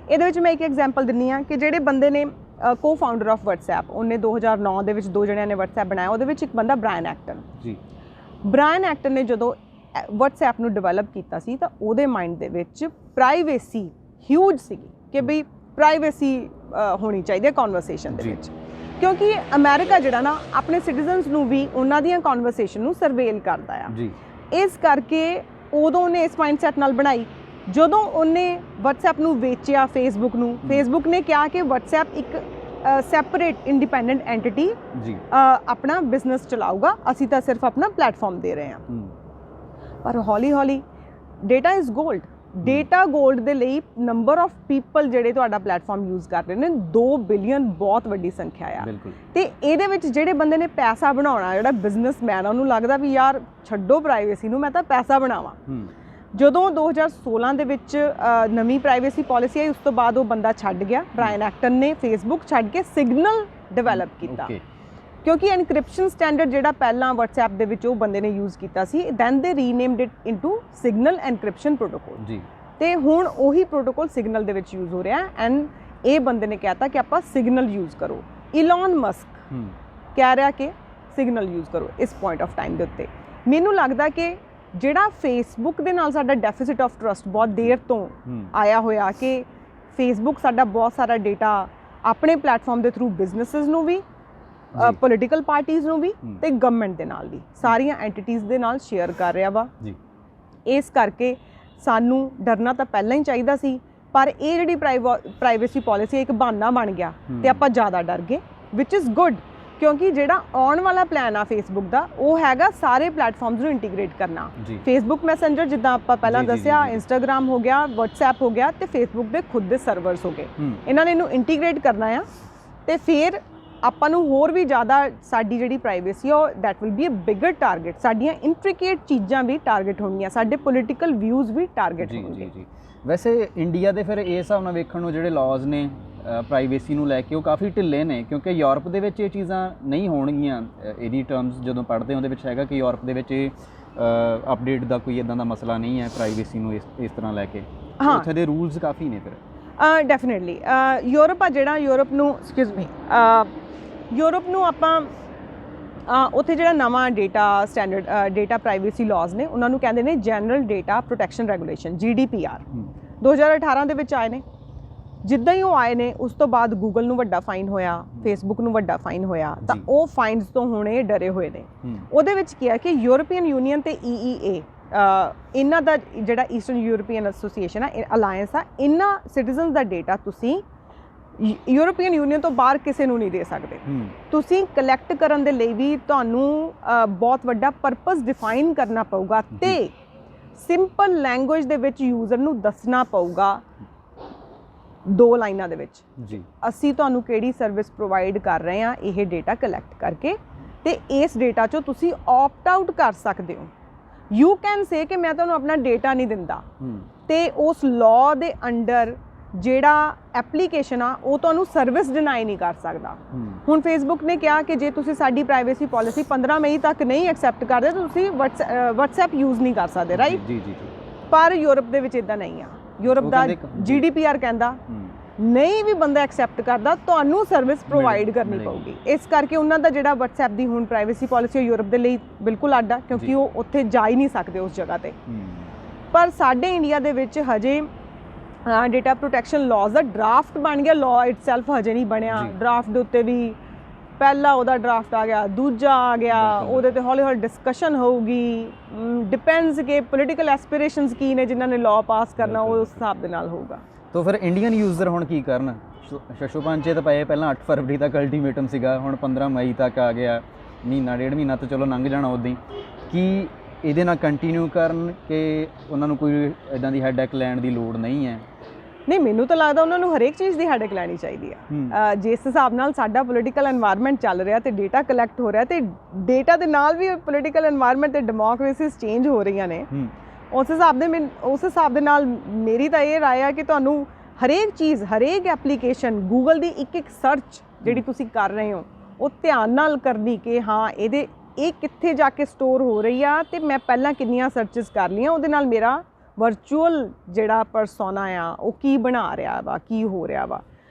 ਇਹਦੇ ਵਿੱਚ ਮੈਂ ਇੱਕ ਐਗਜ਼ਾਮਪਲ ਦਿੰਦੀ ਹਾਂ ਕਿ ਜਿਹੜੇ ਬੰਦੇ ਨੇ ਕੋ-ਫਾਊਂਡਰ ਆਫ WhatsApp, ਉਹਨੇ 2009 ਦੇ ਵਿੱਚ 2 ਜਣਿਆਂ ਨੇ WhatsApp ਬਣਾਇਆ, ਉਹਦੇ ਵਿੱਚ ਇੱਕ ਬੰਦਾ ਬ੍ਰਾਇਨ ਐਕਟਨ ਜੀ। ਬ੍ਰਾਇਨ ਐਕਟਨ ਨੇ ਜਦੋਂ WhatsApp ਨੂੰ ਡਿਵੈਲਪ ਕੀਤਾ ਸੀ ਤਾਂ ਉਹਦੇ ਮਾਈਂਡ ਦੇ ਵਿੱਚ ਪ੍ਰਾਈਵੇਸੀ ਹਿਊਜ ਸੀਗੀ ਕਿ ਬਈ ਪ੍ਰਾਈਵੇਸੀ ਹੋਣੀ ਚਾਹੀਦੀ ਹੈ ਕਨਵਰਸੇਸ਼ਨ ਦੇ ਵਿੱਚ, ਕਿਉਂਕਿ ਅਮਰੀਕਾ ਜਿਹੜਾ ਨਾ ਆਪਣੇ ਸਿਟੀਜ਼ਨਸ ਨੂੰ ਵੀ ਉਹਨਾਂ ਦੀਆਂ ਕਨਵਰਸੇਸ਼ਨ ਨੂੰ ਸਰਵੇਲ ਕਰਦਾ ਆ ਜੀ। ਇਸ ਕਰਕੇ ਉਦੋਂ ਉਹਨੇ ਇਸ ਮਾਈਂਡਸੈਟ ਨਾਲ ਬਣਾਈ। ਜਦੋਂ ਉਹਨੇ WhatsApp ਨੂੰ ਵੇਚਿਆ ਫੇਸਬੁੱਕ ਨੂੰ, ਫੇਸਬੁੱਕ ਨੇ ਕਿਹਾ ਕਿ WhatsApp ਇੱਕ ਸੈਪਰੇਟ ਇੰਡੀਪੈਂਡੈਂਟ ਐਂਟਿਟੀ ਆਪਣਾ ਬਿਜ਼ਨਸ ਚਲਾਊਗਾ, ਅਸੀਂ ਤਾਂ ਸਿਰਫ ਆਪਣਾ ਪਲੇਟਫਾਰਮ ਦੇ ਰਹੇ ਹਾਂ। ਪਰ ਹੌਲੀ ਹੌਲੀ data is gold, data gold ਦੇ ਲਈ ਨੰਬਰ ਆਫ ਪੀਪਲ ਜਿਹੜੇ ਤੁਹਾਡਾ ਪਲੇਟਫਾਰਮ ਯੂਜ਼ ਕਰ ਰਹੇ ਨੇ 2 ਬਿਲੀਅਨ ਬਹੁਤ ਵੱਡੀ ਸੰਖਿਆ ਆ। ਤੇ ਇਹਦੇ ਵਿੱਚ ਜਿਹੜੇ ਬੰਦੇ ਨੇ ਪੈਸਾ ਬਣਾਉਣਾ, ਜਿਹੜਾ ਬਿਜ਼ਨਸਮੈਨ, ਉਹਨੂੰ ਲੱਗਦਾ ਵੀ ਯਾਰ ਛੱਡੋ ਪ੍ਰਾਈਵੇਸੀ ਨੂੰ, ਮੈਂ ਤਾਂ ਪੈਸਾ ਬਣਾਵਾਂ। ਜਦੋਂ 2016 ਦੇ ਵਿੱਚ ਨਵੀਂ ਪ੍ਰਾਈਵੇਸੀ ਪਾਲਿਸੀ ਆਈ, ਉਸ ਤੋਂ ਬਾਅਦ ਉਹ ਬੰਦਾ ਛੱਡ ਗਿਆ, ਬ੍ਰਾਇਨ ਐਕਟਨ ਨੇ ਫੇਸਬੁੱਕ ਛੱਡ ਕੇ ਸਿਗਨਲ ਡਿਵੈਲਪ ਕੀਤਾ ਕਿਉਂਕਿ ਐਨਕ੍ਰਿਪਸ਼ਨ ਸਟੈਂਡਰਡ ਜਿਹੜਾ ਪਹਿਲਾਂ WhatsApp ਦੇ ਵਿੱਚ ਉਹ ਬੰਦੇ ਨੇ ਯੂਜ਼ ਕੀਤਾ ਸੀ, then they renamed it into Signal encryption protocol ਜੀ। ਤੇ ਹੁਣ ਉਹੀ ਪ੍ਰੋਟੋਕੋਲ ਸਿਗਨਲ ਦੇ ਵਿੱਚ ਯੂਜ਼ ਹੋ ਰਿਹਾ ਐਂਡ ਇਹ ਬੰਦੇ ਨੇ ਕਹਿਤਾ ਕਿ ਆਪਾਂ ਸਿਗਨਲ ਯੂਜ਼ ਕਰੋ। ਇਲਨ ਮਸਕ ਕਹਿ ਰਿਹਾ ਕਿ ਸਿਗਨਲ ਯੂਜ਼ ਕਰੋ ਇਸ ਪੁਆਇੰਟ ਆਫ ਟਾਈਮ ਦੇ ਉੱਤੇ। ਮੈਨੂੰ ਲੱਗਦਾ ਕਿ ਜਿਹੜਾ ਫੇਸਬੁੱਕ ਦੇ ਨਾਲ ਸਾਡਾ ਡੈਫਿਸਿਟ ਆਫ ਟਰਸਟ ਬਹੁਤ ਦੇਰ ਤੋਂ ਆਇਆ ਹੋਇਆ ਕਿ ਫੇਸਬੁੱਕ ਸਾਡਾ ਬਹੁਤ ਸਾਰਾ ਡੇਟਾ ਆਪਣੇ ਪਲੇਟਫਾਰਮ ਦੇ ਥਰੂ ਬਿਜ਼ਨਸਿਸ ਨੂੰ ਵੀ, ਪੋਲੀਟੀਕਲ ਪਾਰਟੀਜ਼ ਨੂੰ ਵੀ ਤੇ ਗਵਰਨਮੈਂਟ ਦੇ ਨਾਲ ਵੀ, ਸਾਰੀਆਂ ਐਂਟੀਟੀਜ਼ ਦੇ ਨਾਲ ਸ਼ੇਅਰ ਕਰ ਰਿਹਾ ਵਾ ਜੀ। ਇਸ ਕਰਕੇ ਸਾਨੂੰ ਡਰਨਾ ਤਾਂ ਪਹਿਲਾਂ ਹੀ ਚਾਹੀਦਾ ਸੀ, ਪਰ ਇਹ ਜਿਹੜੀ ਪ੍ਰਾਈਵੇਸੀ ਪਾਲਿਸੀ ਇੱਕ ਬਹਾਨਾ ਬਣ ਗਿਆ ਤੇ ਆਪਾਂ ਜ਼ਿਆਦਾ ਡਰ ਗਏ, ਵਿਚ ਇਜ਼ ਗੁੱਡ, ਕਿਉਂਕਿ ਜਿਹੜਾ ਆਉਣ ਵਾਲਾ ਪਲਾਨ ਆ ਫੇਸਬੁੱਕ ਦਾ ਉਹ ਹੈਗਾ ਸਾਰੇ ਪਲੇਟਫਾਰਮਸ ਨੂੰ ਇੰਟੀਗ੍ਰੇਟ ਕਰਨਾ। ਫੇਸਬੁੱਕ ਮੈਸੇਂਜਰ ਜਿੱਦਾਂ ਆਪਾਂ ਪਹਿਲਾਂ ਦੱਸਿਆ, ਇੰਸਟਾਗ੍ਰਾਮ ਹੋ ਗਿਆ, WhatsApp ਹੋ ਗਿਆ ਤੇ ਫੇਸਬੁੱਕ ਦੇ ਖੁਦ ਦੇ ਸਰਵਰਸ ਹੋ ਗਏ, ਇਹਨਾਂ ਨੇ ਇਹਨੂੰ ਇੰਟੀਗ੍ਰੇਟ ਕਰਨਾ ਆ ਤੇ ਫਿਰ ਆਪਾਂ ਨੂੰ ਹੋਰ ਵੀ ਜ਼ਿਆਦਾ ਸਾਡੀ ਜਿਹੜੀ ਪ੍ਰਾਈਵੇਸੀ ਆ that will be a bigger target, ਸਾਡੀਆਂ ਇੰਟ੍ਰਿਕੇਟ ਚੀਜ਼ਾਂ ਵੀ ਟਾਰਗੇਟ ਹੋਣਗੀਆਂ, ਸਾਡੇ ਪੋਲੀਟੀਕਲ ਵਿਊਜ਼ ਵੀ ਟਾਰਗੇਟ ਹੋਣਗੇ। ਵੈਸੇ ਇੰਡੀਆ ਦੇ ਫਿਰ ਇਸ ਹਿਸਾਬ ਨਾਲ ਵੇਖਣ ਨੂੰ ਜਿਹੜੇ ਲਾਜ਼ ਨੇ ਪ੍ਰਾਈਵੇਸੀ ਨੂੰ ਲੈ ਕੇ ਉਹ ਕਾਫੀ ਢਿੱਲੇ ਨੇ, ਕਿਉਂਕਿ ਯੂਰਪ ਦੇ ਵਿੱਚ ਇਹ ਚੀਜ਼ਾਂ ਨਹੀਂ ਹੋਣਗੀਆਂ। ਇਹਦੀ ਟਰਮਸ ਜਦੋਂ ਪੜ੍ਹਦੇ ਉਹਦੇ ਵਿੱਚ ਹੈਗਾ ਕਿ ਯੂਰਪ ਦੇ ਵਿੱਚ ਅਪਡੇਟ ਦਾ ਕੋਈ ਇਦਾਂ ਦਾ ਮਸਲਾ ਨਹੀਂ ਹੈ ਪ੍ਰਾਈਵੇਸੀ ਨੂੰ ਇਸ ਤਰ੍ਹਾਂ ਲੈ ਕੇ, ਉੱਥੇ ਦੇ ਰੂਲਸ ਕਾਫੀ ਨੇ ਫਿਰ। ਡੈਫੀਨੇਟਲੀ ਯੂਰਪ ਆ ਜਿਹੜਾ, ਯੂਰਪ ਨੂੰ ਐਕਸਕਿਊਜ਼ ਮੀ, ਯੂਰਪ ਨੂੰ ਆਪਾਂ ਉੱਥੇ ਜਿਹੜਾ ਨਵਾਂ ਡੇਟਾ ਸਟੈਂਡਰਡ ਡੇਟਾ ਪ੍ਰਾਈਵੇਸੀ ਲਾਜ਼ ਨੇ ਉਹਨਾਂ ਨੂੰ ਕਹਿੰਦੇ ਨੇ general data protection regulation GDPR, 2018 ਦੇ ਵਿੱਚ ਆਏ ਨੇ। ਜਿੱਦਾਂ ਹੀ ਉਹ ਆਏ ਨੇ ਉਸ ਤੋਂ ਬਾਅਦ ਗੂਗਲ ਨੂੰ ਵੱਡਾ ਫਾਈਨ ਹੋਇਆ, ਫੇਸਬੁੱਕ ਨੂੰ ਵੱਡਾ ਫਾਈਨ ਹੋਇਆ, ਤਾਂ ਉਹ ਫਾਈਨਸ ਤੋਂ ਹੁਣੇ ਡਰੇ ਹੋਏ ਨੇ। ਉਹਦੇ ਵਿੱਚ ਕੀ ਹੈ ਕਿ ਯੂਰਪੀਅਨ ਯੂਨੀਅਨ ਤੇ EEA, ਇਹਨਾਂ ਦਾ ਜਿਹੜਾ ਈਸਟਰਨ ਯੂਰਪੀਅਨ ਐਸੋਸੀਏਸ਼ਨ ਆ, ਅਲਾਇੰਸ ਆ, ਇਹਨਾਂ ਸਿਟੀਜ਼ਨਸ ਦਾ ਡੇਟਾ ਤੁਸੀਂ ਯੂਰਪੀਅਨ ਯੂਨੀਅਨ ਤੋਂ ਬਾਹਰ ਕਿਸੇ ਨੂੰ ਨਹੀਂ ਦੇ ਸਕਦੇ। ਤੁਸੀਂ ਕਲੈਕਟ ਕਰਨ ਦੇ ਲਈ ਵੀ ਤੁਹਾਨੂੰ ਬਹੁਤ ਵੱਡਾ ਪਰਪਸ ਡਿਫਾਈਨ ਕਰਨਾ ਪਊਗਾ ਤੇ ਸਿੰਪਲ ਲੈਂਗੁਏਜ ਦੇ ਵਿੱਚ ਯੂਜ਼ਰ ਨੂੰ ਦੱਸਣਾ ਪਊਗਾ 2 ਲਾਈਨਾਂ ਦੇ ਵਿੱਚ ਜੀ, ਅਸੀਂ ਤੁਹਾਨੂੰ ਕਿਹੜੀ ਸਰਵਿਸ ਪ੍ਰੋਵਾਈਡ ਕਰ ਰਹੇ ਹਾਂ ਇਹ ਡੇਟਾ ਕਲੈਕਟ ਕਰਕੇ, ਤੇ ਇਸ ਡੇਟਾ 'ਚੋਂ ਤੁਸੀਂ ਆਪਟ ਆਊਟ ਕਰ ਸਕਦੇ ਹੋ। ਯੂ ਕੈਨ ਸੇ ਕਿ ਮੈਂ ਤੁਹਾਨੂੰ ਆਪਣਾ ਡੇਟਾ ਨਹੀਂ ਦਿੰਦਾ, ਤੇ ਉਸ ਲਾਅ ਦੇ ਅੰਡਰ ਜਿਹੜਾ ਐਪਲੀਕੇਸ਼ਨ ਆ ਉਹ ਤੁਹਾਨੂੰ ਸਰਵਿਸ ਡਿਨਾਈ ਨਹੀਂ ਕਰ ਸਕਦਾ। ਹੁਣ ਫੇਸਬੁੱਕ ਨੇ ਕਿਹਾ ਕਿ ਜੇ ਤੁਸੀਂ ਸਾਡੀ ਪ੍ਰਾਈਵੇਸੀ ਪਾਲਿਸੀ 15 ਮਈ ਤੱਕ ਨਹੀਂ ਐਕਸੈਪਟ ਕਰਦੇ ਤਾਂ ਤੁਸੀਂ WhatsApp ਯੂਜ਼ ਨਹੀਂ ਕਰ ਸਕਦੇ, ਰਾਈਟ? ਜੀ ਜੀ। ਪਰ ਯੂਰਪ ਦੇ ਵਿੱਚ ਇਦਾਂ ਨਹੀਂ ਆ। ਯੂਰਪ ਦਾ GDPR ਕਹਿੰਦਾ ਨਹੀਂ ਵੀ ਬੰਦਾ ਐਕਸੈਪਟ ਕਰਦਾ ਤੁਹਾਨੂੰ ਸਰਵਿਸ ਪ੍ਰੋਵਾਈਡ ਕਰਨੀ ਪਊਗੀ। ਇਸ ਕਰਕੇ ਉਹਨਾਂ ਦਾ ਜਿਹੜਾ WhatsApp ਦੀ ਹੁਣ ਪ੍ਰਾਈਵੇਸੀ ਪਾਲਿਸੀ ਯੂਰਪ ਦੇ ਲਈ ਬਿਲਕੁਲ ਅੱਡ ਆ, ਕਿਉਂਕਿ ਉਹ ਉੱਥੇ ਜਾ ਹੀ ਨਹੀਂ ਸਕਦੇ ਉਸ ਜਗ੍ਹਾ ਤੇ। ਪਰ ਸਾਡੇ ਇੰਡੀਆ ਦੇ ਵਿੱਚ ਹਜੇ ਡੇਟਾ ਪ੍ਰੋਟੈਕਸ਼ਨ ਲਾਜ਼ ਦਾ ਡਰਾਫਟ ਬਣ ਗਿਆ, ਲਾਅ ਇਟਸੈਲਫ ਹਜੇ ਨਹੀਂ ਬਣਿਆ। ਡਰਾਫਟ ਦੇ ਉੱਤੇ ਵੀ ਪਹਿਲਾ ਉਹਦਾ ਡਰਾਫਟ ਆ ਗਿਆ, ਦੂਜਾ ਆ ਗਿਆ, ਉਹਦੇ ਤੇ ਹੌਲੀ ਹੌਲੀ ਡਿਸਕਸ਼ਨ ਹੋਊਗੀ। ਡਿਪੈਂਡਸ ਕਿ ਪੋਲੀਟੀਕਲ ਐਸਪੀਰੇਸ਼ਨਸ ਕੀ ਨੇ ਜਿਨ੍ਹਾਂ ਨੇ ਲਾਅ ਪਾਸ ਕਰਨਾ, ਉਹ ਉਸ ਹਿਸਾਬ ਦੇ ਨਾਲ ਹੋਊਗਾ। ਤਾਂ ਫਿਰ ਇੰਡੀਅਨ ਯੂਜ਼ਰ ਹੁਣ ਕੀ ਕਰਨ? ਸ਼ਸ਼ੋਪੰਚੇ ਤਾਂ ਪਏ ਪਹਿਲਾਂ 8 ਫਰਵਰੀ ਤੱਕ ਅਲਟੀਮੇਟਮ ਸੀਗਾ, ਹੁਣ 15 ਮਈ ਤੱਕ ਆ ਗਿਆ, ਮਹੀਨਾ ਡੇਢ ਮਹੀਨਾ ਤਾਂ ਚਲੋ ਲੰਘ ਜਾਣਾ ਉੱਦਾਂ ਹੀ। ਕੀ ਇਹਦੇ ਨਾਲ ਕੰਟੀਨਿਊ ਕਰਨ ਕਿ ਉਹਨਾਂ ਨੂੰ ਕੋਈ ਇੱਦਾਂ ਦੀ ਹੈਡੇਕ ਲੈਣ ਦੀ ਲੋੜ ਨਹੀਂ ਹੈ? ਨਹੀਂ, ਮੈਨੂੰ ਤਾਂ ਲੱਗਦਾ ਉਹਨਾਂ ਨੂੰ ਹਰੇਕ ਚੀਜ਼ ਦੀ ਹੈਡੇਕ ਲੈਣੀ ਚਾਹੀਦੀ ਆ। ਜਿਸ ਹਿਸਾਬ ਨਾਲ ਸਾਡਾ ਪੋਲੀਟੀਕਲ ਐਨਵਾਇਰਨਮੈਂਟ ਚੱਲ ਰਿਹਾ ਤੇ ਡੇਟਾ ਕਲੈਕਟ ਹੋ ਰਿਹਾ ਤੇ ਡੇਟਾ ਦੇ ਨਾਲ ਵੀ ਪੋਲੀਟੀਕਲ ਐਨਵਾਇਰਨਮੈਂਟ ਤੇ ਡੈਮੋਕ੍ਰੇਸੀਜ਼ ਚੇਂਜ ਹੋ ਰਹੀਆਂ ਨੇ, ਉਸ ਹਿਸਾਬ ਦੇ ਨਾਲ ਮੇਰੀ ਤਾਂ ਇਹ ਰਾਏ ਆ ਕਿ ਤੁਹਾਨੂੰ ਹਰੇਕ ਚੀਜ਼, ਹਰੇਕ ਐਪਲੀਕੇਸ਼ਨ, ਗੂਗਲ ਦੀ ਇੱਕ ਸਰਚ ਜਿਹੜੀ ਤੁਸੀਂ ਕਰ ਰਹੇ ਹੋ ਉਹ ਧਿਆਨ ਨਾਲ ਕਰਨੀ ਕਿ ਹਾਂ ਇਹ ਕਿੱਥੇ ਜਾ ਕੇ ਸਟੋਰ ਹੋ ਰਹੀ ਆ ਤੇ ਮੈਂ ਪਹਿਲਾਂ ਕਿੰਨੀਆਂ ਸਰਚਿਸ ਕਰ ਲਈਆਂ, ਉਹਦੇ ਨਾਲ ਮੇਰਾ ਵਰਚੁਅਲ ਜਿਹੜਾ ਪਰਸੋਨਾ ਆ ਉਹ ਕੀ ਬਣਾ ਰਿਹਾ ਵਾ, ਕੀ ਹੋ ਰਿਹਾ ਵਾ।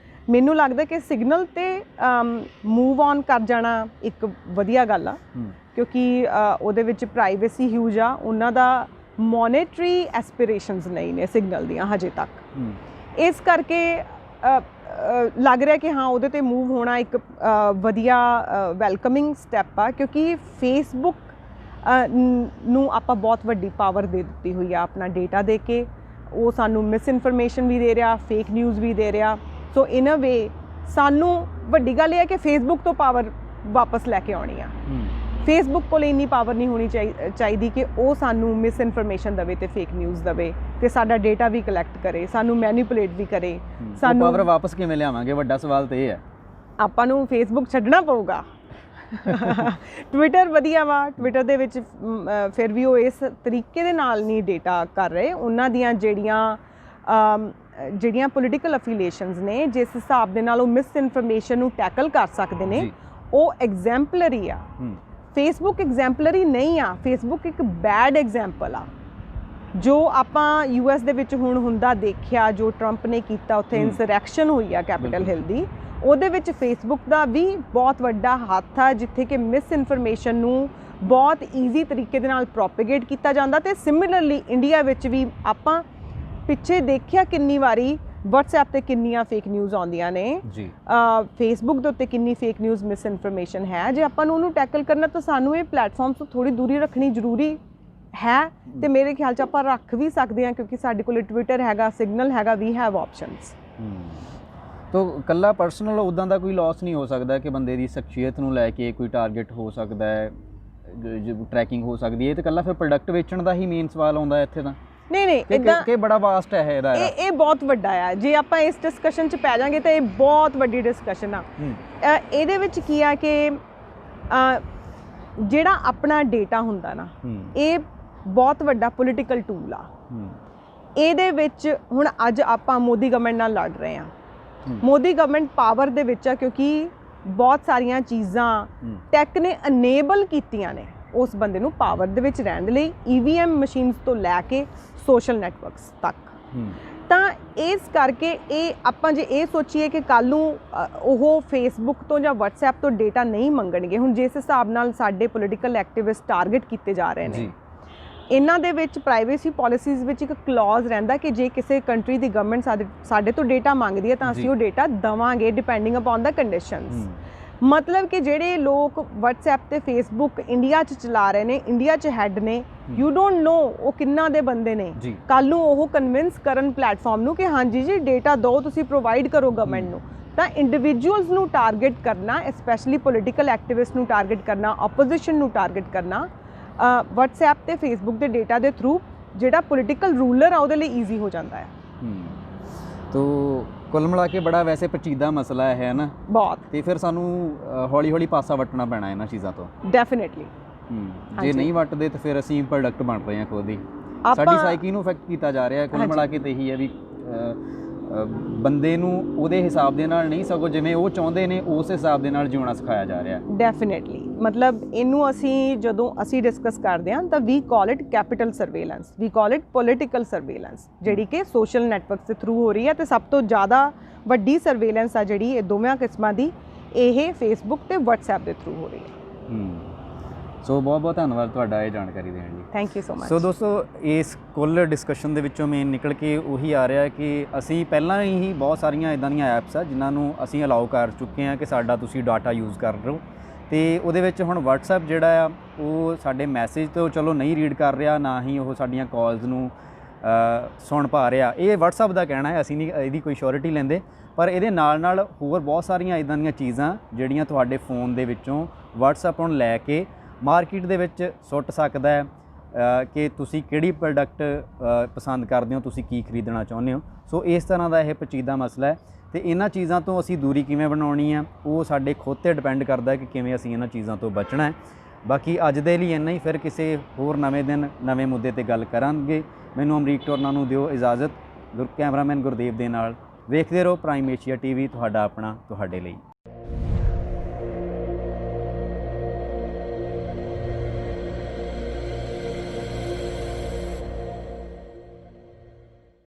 ਮੈਨੂੰ ਲੱਗਦਾ ਕਿ ਸਿਗਨਲ ਤੇ ਮੂਵ ਔਨ ਕਰ ਜਾਣਾ ਇੱਕ ਵਧੀਆ ਗੱਲ ਆ, ਕਿਉਂਕਿ ਉਹਦੇ ਵਿੱਚ ਪ੍ਰਾਈਵੇਸੀ ਹਿਊਜ ਆ। ਉਹਨਾਂ ਦਾ ਮੋਨੇਟਰੀ ਐਸਪੀਰੇਸ਼ਨਸ ਨਹੀਂ ਨੇ ਸਿਗਨਲ ਦੀਆਂ ਹਜੇ ਤੱਕ, ਇਸ ਕਰਕੇ ਲੱਗ ਰਿਹਾ ਕਿ ਹਾਂ ਉਹਦੇ ਤੇ ਮੂਵ ਹੋਣਾ ਇੱਕ ਵਧੀਆ ਵੈਲਕਮਿੰਗ ਸਟੈਪ ਆ, ਕਿਉਂਕਿ ਫੇਸਬੁੱਕ ਨੂੰ ਆਪਾਂ ਬਹੁਤ ਵੱਡੀ ਪਾਵਰ ਦੇ ਦਿੱਤੀ ਹੋਈ ਆ ਆਪਣਾ ਡੇਟਾ ਦੇ ਕੇ। ਉਹ ਸਾਨੂੰ ਮਿਸ ਇਨਫੋਰਮੇਸ਼ਨ ਵੀ ਦੇ ਰਿਹਾ, ਫੇਕ ਨਿਊਜ਼ ਵੀ ਦੇ ਰਿਹਾ। ਸੋ ਇਨ ਅ ਵੇ ਸਾਨੂੰ ਵੱਡੀ ਗੱਲ ਇਹ ਹੈ ਕਿ ਫੇਸਬੁੱਕ ਤੋਂ ਪਾਵਰ ਵਾਪਸ ਲੈ ਕੇ ਆਉਣੀ ਆ। ਫੇਸਬੁੱਕ ਕੋਲ ਇੰਨੀ ਪਾਵਰ ਨਹੀਂ ਹੋਣੀ ਚਾਹੀਦੀ ਕਿ ਉਹ ਸਾਨੂੰ ਮਿਸ ਇਨਫੋਰਮੇਸ਼ਨ ਦੇਵੇ ਤੇ ਫੇਕ ਨਿਊਜ਼ ਦੇਵੇ ਤੇ ਸਾਡਾ ਡੇਟਾ ਵੀ ਕਲੈਕਟ ਕਰੇ, ਸਾਨੂੰ ਮੈਨੀਪੂਲੇਟ ਵੀ ਕਰੇ। ਸਾਨੂੰ ਪਾਵਰ ਵਾਪਸ ਕਿਵੇਂ ਲਿਆਵਾਂਗੇ? ਵੱਡਾ ਸਵਾਲ ਤੇ ਇਹ ਹੈ। ਆਪਾਂ ਨੂੰ ਫੇਸਬੁੱਕ ਛੱਡਣਾ ਪਊਗਾ। ਟਵਿੱਟਰ ਵਧੀਆ ਵਾ, ਟਵਿੱਟਰ ਦੇ ਵਿੱਚ ਫਿਰ ਵੀ ਉਹ ਇਸ ਤਰੀਕੇ ਦੇ ਨਾਲ ਨਹੀਂ ਡੇਟਾ ਕਰ ਰਹੇ। ਉਹਨਾਂ ਦੀਆਂ ਜਿਹੜੀਆਂ ਪੋਲੀਟੀਕਲ ਅਫੀਲੀਏਸ਼ਨਸ ਨੇ, ਜਿਸ ਹਿਸਾਬ ਦੇ ਨਾਲ ਉਹ ਮਿਸ ਇਨਫੋਰਮੇਸ਼ਨ ਨੂੰ ਟੈਕਲ ਕਰ ਸਕਦੇ ਨੇ, ਉਹ ਐਗਜ਼ੈਂਪਲਰੀ ਆ। ਫੇਸਬੁੱਕ ਐਗਜ਼ੈਂਪਲਰੀ ਨਹੀਂ ਆ, ਫੇਸਬੁੱਕ ਇੱਕ ਬੈਡ ਐਗਜ਼ੈਂਪਲ ਆ। ਜੋ ਆਪਾਂ US ਦੇ ਵਿੱਚ ਹੁਣ ਹੁੰਦਾ ਦੇਖਿਆ, ਜੋ ਟਰੰਪ ਨੇ ਕੀਤਾ, ਉੱਥੇ ਇਨਸਰੈਕਸ਼ਨ ਹੋਈ ਆ ਕੈਪੀਟਲ ਹਿੱਲ ਦੀ, ਉਹਦੇ ਵਿੱਚ ਫੇਸਬੁੱਕ ਦਾ ਵੀ ਬਹੁਤ ਵੱਡਾ ਹੱਥ ਆ, ਜਿੱਥੇ ਕਿ ਮਿਸ ਇਨਫੋਰਮੇਸ਼ਨ ਨੂੰ ਬਹੁਤ ਈਜ਼ੀ ਤਰੀਕੇ ਦੇ ਨਾਲ ਪ੍ਰੋਪੇਗੇਟ ਕੀਤਾ ਜਾਂਦਾ। ਤੇ ਸਿਮਿਲਰਲੀ ਇੰਡੀਆ ਵਿੱਚ ਵੀ ਆਪਾਂ ਪਿੱਛੇ ਦੇਖਿਆ ਕਿੰਨੀ ਵਾਰੀ WhatsApp ਤੇ ਕਿੰਨੀਆਂ ਫੇਕ ਨਿਊਜ਼ ਆਉਂਦੀਆਂ ਨੇ ਜੀ, ਫੇਸਬੁੱਕ ਦੇ ਉੱਤੇ ਕਿੰਨੀ ਫੇਕ ਨਿਊਜ਼ ਮਿਸ ਇਨਫੋਰਮੇਸ਼ਨ ਹੈ। ਜੇ ਆਪਾਂ ਨੂੰ ਉਹਨੂੰ ਟੈਕਲ ਕਰਨਾ ਤਾਂ ਸਾਨੂੰ ਇਹ ਪਲੇਟਫਾਰਮਸ ਤੋਂ ਥੋੜੀ ਦੂਰੀ ਰੱਖਣੀ ਜ਼ਰੂਰੀ ਹੈ ਤੇ ਮੇਰੇ ਖਿਆਲ 'ਚ ਆਪਾਂ ਰੱਖ ਵੀ ਸਕਦੇ ਹਾਂ, ਕਿਉਂਕਿ ਸਾਡੇ ਕੋਲ ਟਵਿੱਟਰ ਹੈਗਾ, ਸਿਗਨਲ ਹੈਗਾ, ਵੀ ਹੈਵ ਆਪਸ਼ਨਸ। ਤੋ ਕੱਲਾ ਪਰਸਨਲ ਉੱਦਾਂ ਦਾ ਕੋਈ ਲਾਸ ਨਹੀਂ ਹੋ ਸਕਦਾ ਕਿ ਬੰਦੇ ਦੀ ਸ਼ਖਸੀਅਤ ਨੂੰ ਲੈ ਕੇ ਕੋਈ ਟਾਰਗੇਟ ਹੋ ਸਕਦਾ ਹੈ, ਟਰੈਕਿੰਗ ਹੋ ਸਕਦੀ ਹੈ? ਇਹ ਤਾਂ ਕੱਲਾ ਫਿਰ ਪ੍ਰੋਡਕਟ ਵੇਚਣ ਦਾ ਹੀ ਮੇਨ ਸਵਾਲ ਆਉਂਦਾ ਇੱਥੇ ਤਾਂ? ਨਹੀਂ ਇਦਾਂ ਕਿ ਬੜਾ ਵਾਸਟ ਹੈ ਇਹਦਾ। ਇਹ ਬਹੁਤ ਵੱਡਾ ਆ। ਜੇ ਆਪਾਂ ਇਸ ਡਿਸਕਸ਼ਨ 'ਚ ਪੈ ਜਾਾਂਗੇ ਤਾਂ ਇਹ ਬਹੁਤ ਵੱਡੀ ਡਿਸਕਸ਼ਨ ਆ। ਇਹਦੇ ਵਿੱਚ ਕੀ ਆ ਕਿ ਜਿਹੜਾ ਆਪਣਾ ਡੇਟਾ ਹੁੰਦਾ ਨਾ, ਇਹ ਬਹੁਤ ਵੱਡਾ ਪੋਲੀਟੀਕਲ ਟੂਲ ਆ। ਇਹਦੇ ਵਿੱਚ ਹੁਣ ਅੱਜ ਆਪਾਂ ਮੋਦੀ ਗਵਰਨਮੈਂਟ ਨਾਲ ਲੜ ਰਹੇ ਹਾਂ। ਮੋਦੀ ਗਵਰਨਮੈਂਟ ਪਾਵਰ ਦੇ ਵਿੱਚ ਆ ਕਿਉਂਕਿ ਬਹੁਤ ਸਾਰੀਆਂ ਚੀਜ਼ਾਂ ਟੈਕ ਨੇ ਅਨੇਬਲ ਕੀਤੀਆਂ ਨੇ ਉਸ ਬੰਦੇ ਨੂੰ ਪਾਵਰ ਦੇ ਵਿੱਚ ਰਹਿਣ ਦੇ ਲਈ, EVM ਮਸ਼ੀਨਸ ਤੋਂ ਲੈ ਕੇ ਸੋਸ਼ਲ ਨੈਟਵਰਕਸ ਤੱਕ। ਤਾਂ ਇਸ ਕਰਕੇ ਇਹ ਆਪਾਂ ਜੇ ਇਹ ਸੋਚੀਏ ਕਿ ਕੱਲ੍ਹ ਨੂੰ ਉਹ ਫੇਸਬੁੱਕ ਤੋਂ ਜਾਂ WhatsApp ਤੋਂ ਡੇਟਾ ਨਹੀਂ ਮੰਗਣਗੇ, ਹੁਣ ਜਿਸ ਹਿਸਾਬ ਨਾਲ ਸਾਡੇ ਪੋਲੀਟੀਕਲ ਐਕਟਿਵਿਸਟ ਟਾਰਗੇਟ ਕੀਤੇ ਜਾ ਰਹੇ ਨੇ, ਇਹਨਾਂ ਦੇ ਵਿੱਚ ਪ੍ਰਾਈਵੇਸੀ ਪਾਲਿਸੀਜ਼ ਵਿੱਚ ਇੱਕ ਕਲੌਜ਼ ਰਹਿੰਦਾ ਕਿ ਜੇ ਕਿਸੇ ਕੰਟਰੀ ਦੀ ਗਵਰਨਮੈਂਟ ਸਾਡੇ ਤੋਂ ਡੇਟਾ ਮੰਗਦੀ ਹੈ ਤਾਂ ਅਸੀਂ ਉਹ ਡੇਟਾ ਦੇਵਾਂਗੇ ਡਿਪੈਂਡਿੰਗ ਅਪਨ ਦਾ ਕੰਡੀਸ਼ਨਸ। ਮਤਲਬ ਕਿ ਜਿਹੜੇ ਲੋਕ WhatsApp ਤੇ Facebook ਇੰਡੀਆ 'ਚ ਚਲਾ ਰਹੇ ਨੇ, ਇੰਡੀਆ 'ਚ ਹੈੱਡ ਨੇ, ਯੂ ਡੋਂਟ ਨੋ ਉਹ ਕਿੰਨਾ ਦੇ ਬੰਦੇ ਨੇ। ਕੱਲ੍ਹ ਨੂੰ ਉਹ ਕਨਵਿੰਸ ਕਰਨ ਪਲੇਟਫਾਰਮ ਨੂੰ ਕਿ ਹਾਂਜੀ ਜੀ ਡੇਟਾ ਦਿਓ, ਤੁਸੀਂ ਪ੍ਰੋਵਾਈਡ ਕਰੋ ਗਵਰਨਮੈਂਟ ਨੂੰ। ਤਾਂ ਇੰਡੀਵਿਜੂਅਲਸ ਨੂੰ ਟਾਰਗੇਟ ਕਰਨਾ, ਸਪੈਸ਼ਲੀ ਪੋਲੀਟੀਕਲ ਐਕਟਿਵਿਸਟ ਨੂੰ ਟਾਰਗੇਟ ਕਰਨਾ, ਆਪੋਜੀਸ਼ਨ ਨੂੰ ਟਾਰਗੇਟ ਕਰਨਾ WhatsApp ਤੇ Facebook ਦੇ ਡੇਟਾ ਦੇ ਥਰੂ ਜਿਹੜਾ ਪੋਲੀਟੀਕਲ ਰੂਲਰ ਆ ਉਹਦੇ ਲਈ ਈਜ਼ੀ ਹੋ ਜਾਂਦਾ ਹੈ। ਤੋ ਕੁੱਲ ਮਿਲਾ ਕੇ ਬੜਾ ਵੈਸੇ ਪੇਚੀਦਾ ਮਸਲਾ ਹੈ ਨਾ ਬਹੁਤ, ਤੇ ਫਿਰ ਸਾਨੂੰ ਹੌਲੀ ਹੌਲੀ ਪਾਸਾ ਵੱਟਣਾ ਪੈਣਾ ਇਹਨਾਂ ਚੀਜ਼ਾਂ ਤੋਂ ਡੈਫੀਨੇਟਲੀ। ਜੇ ਨਹੀਂ ਵੱਟਦੇ ਤਾਂ ਫਿਰ ਅਸੀਂ ਪ੍ਰੋਡਕਟ ਬਣ ਰਹੇ ਹਾਂ ਖੁਦ ਹੀ, ਸਾਡੀ ਸਾਈਕੀ ਨੂੰ ਇਫੈਕਟ ਕੀਤਾ ਜਾ ਰਿਹਾ। ਕੁੱਲ ਮਿਲਾ ਕੇ ਤੇ ਇਹੀ ਹੈ ਵੀ ਬੰਦੇ ਨੂੰ ਉਹਦੇ ਹਿਸਾਬ ਦੇ ਨਾਲ ਨਹੀਂ, ਸਗੋਂ ਜਿਵੇਂ ਉਹ ਚਾਹੁੰਦੇ ਨੇ ਉਸ ਹਿਸਾਬ ਦੇ ਨਾਲ ਜਿਉਣਾ ਸਿਖਾਇਆ ਜਾ ਰਿਹਾ। ਡੈਫੀਨੇਟਲੀ, ਮਤਲਬ ਇਹਨੂੰ ਅਸੀਂ ਜਦੋਂ ਅਸੀਂ ਡਿਸਕਸ ਕਰਦੇ ਹਾਂ ਤਾਂ we call it capital surveillance, we call it political surveillance, ਜਿਹੜੀ ਕਿ ਸੋਸ਼ਲ ਨੈਟਵਰਕਸ ਦੇ ਥਰੂ ਹੋ ਰਹੀ ਹੈ। ਤੇ ਸਭ ਤੋਂ ਜ਼ਿਆਦਾ ਵੱਡੀ ਸਰਵੇਲੈਂਸ ਆ ਜਿਹੜੀ ਇਹ ਦੋਵਾਂ ਕਿਸਮਾਂ ਦੀ, ਇਹ ਫੇਸਬੁੱਕ ਤੇ WhatsApp ਦੇ ਥਰੂ ਹੋ ਰਹੀ ਹੈ। ਸੋ ਬਹੁਤ ਬਹੁਤ ਧੰਨਵਾਦ ਤੁਹਾਡਾ ਇਹ ਜਾਣਕਾਰੀ ਦੇਣ ਲਈ। Thank you so much. So ਦੋਸਤੋ, ਇਸ ਕੁੱਲ ਡਿਸਕਸ਼ਨ ਦੇ ਵਿੱਚੋਂ ਮੇਨ ਨਿਕਲ ਕੇ ਉਹੀ ਆ ਰਿਹਾ ਕਿ ਅਸੀਂ ਪਹਿਲਾਂ ਹੀ ਬਹੁਤ ਸਾਰੀਆਂ ਇਦਾਂ ਦੀਆਂ ਐਪਸ ਆ ਜਿਨ੍ਹਾਂ ਨੂੰ ਅਸੀਂ ਅਲਾਉ ਕਰ ਚੁੱਕੇ ਹਾਂ ਕਿ ਸਾਡਾ ਤੁਸੀਂ ਡਾਟਾ ਯੂਜ਼ ਕਰ ਰਹੇ ਹੋ, ਤੇ ਉਹਦੇ ਵਿੱਚ ਹੁਣ WhatsApp ਜਿਹੜਾ ਆ ਉਹ ਸਾਡੇ ਮੈਸੇਜ ਤੋਂ ਚਲੋ ਨਹੀਂ ਰੀਡ ਕਰ ਰਿਹਾ, ਨਾ ਹੀ ਉਹ ਸਾਡੀਆਂ ਕਾਲਸ ਨੂੰ ਸੁਣ ਪਾ ਰਿਹਾ। ਇਹ WhatsApp ਦਾ ਕਹਿਣਾ ਹੈ, ਅਸੀਂ ਨਹੀਂ ਇਹਦੀ ਕੋਈ ਸ਼ੋਰਿਟੀ ਲੈਂਦੇ, ਪਰ ਇਹਦੇ ਨਾਲ ਨਾਲ ਹੋਰ ਬਹੁਤ ਸਾਰੀਆਂ ਇਦਾਂ ਦੀਆਂ ਚੀਜ਼ਾਂ ਜਿਹੜੀਆਂ ਤੁਹਾਡੇ ਫੋਨ ਦੇ ਵਿੱਚੋਂ WhatsApp ਨੂੰ ਲੈ ਕੇ ਮਾਰਕੀਟ ਦੇ ਵਿੱਚ ਸੁੱਟ ਸਕਦਾ ਹੈ ਕਿ ਤੁਸੀਂ ਕਿਹੜੀ ਪ੍ਰੋਡਕਟ ਪਸੰਦ ਕਰਦੇ ਹੋ, ਤੁਸੀਂ ਕੀ ਖਰੀਦਣਾ ਚਾਹੁੰਦੇ ਹੋ। ਸੋ ਇਸ ਤਰ੍ਹਾਂ ਦਾ ਇਹ ਪੇਚੀਦਾ ਮਸਲਾ ਹੈ, ਤੇ ਇਹਨਾਂ ਚੀਜ਼ਾਂ ਤੋਂ ਅਸੀਂ ਦੂਰੀ ਕਿਵੇਂ ਬਣਾਉਣੀ ਆ ਉਹ ਸਾਡੇ ਖੁਦ 'ਤੇ ਡਿਪੈਂਡ ਕਰਦਾ ਹੈ ਕਿ ਕਿਵੇਂ ਅਸੀਂ ਇਹਨਾਂ ਚੀਜ਼ਾਂ ਤੋਂ ਬਚਣਾ ਹੈ। ਬਾਕੀ ਅੱਜ ਦੇ ਲਈ ਇੰਨਾ ਹੀ, ਫਿਰ ਕਿਸੇ ਹੋਰ ਨਵੇਂ ਦਿਨ ਨਵੇਂ ਮੁੱਦੇ 'ਤੇ ਗੱਲ ਕਰਾਂਗੇ। ਮੈਨੂੰ ਅਮਰੀਕ ਟੋਰਨਾ ਨੂੰ ਦਿਓ ਇਜਾਜ਼ਤ। ਕੈਮਰਾਮੈਨ ਗੁਰਦੇਵ ਦੇ ਨਾਲ ਵੇਖਦੇ ਰਹੋ ਪ੍ਰਾਈਮ ਏਸ਼ੀਆ TV, ਤੁਹਾਡਾ ਆਪਣਾ, ਤੁਹਾਡੇ ਲਈ।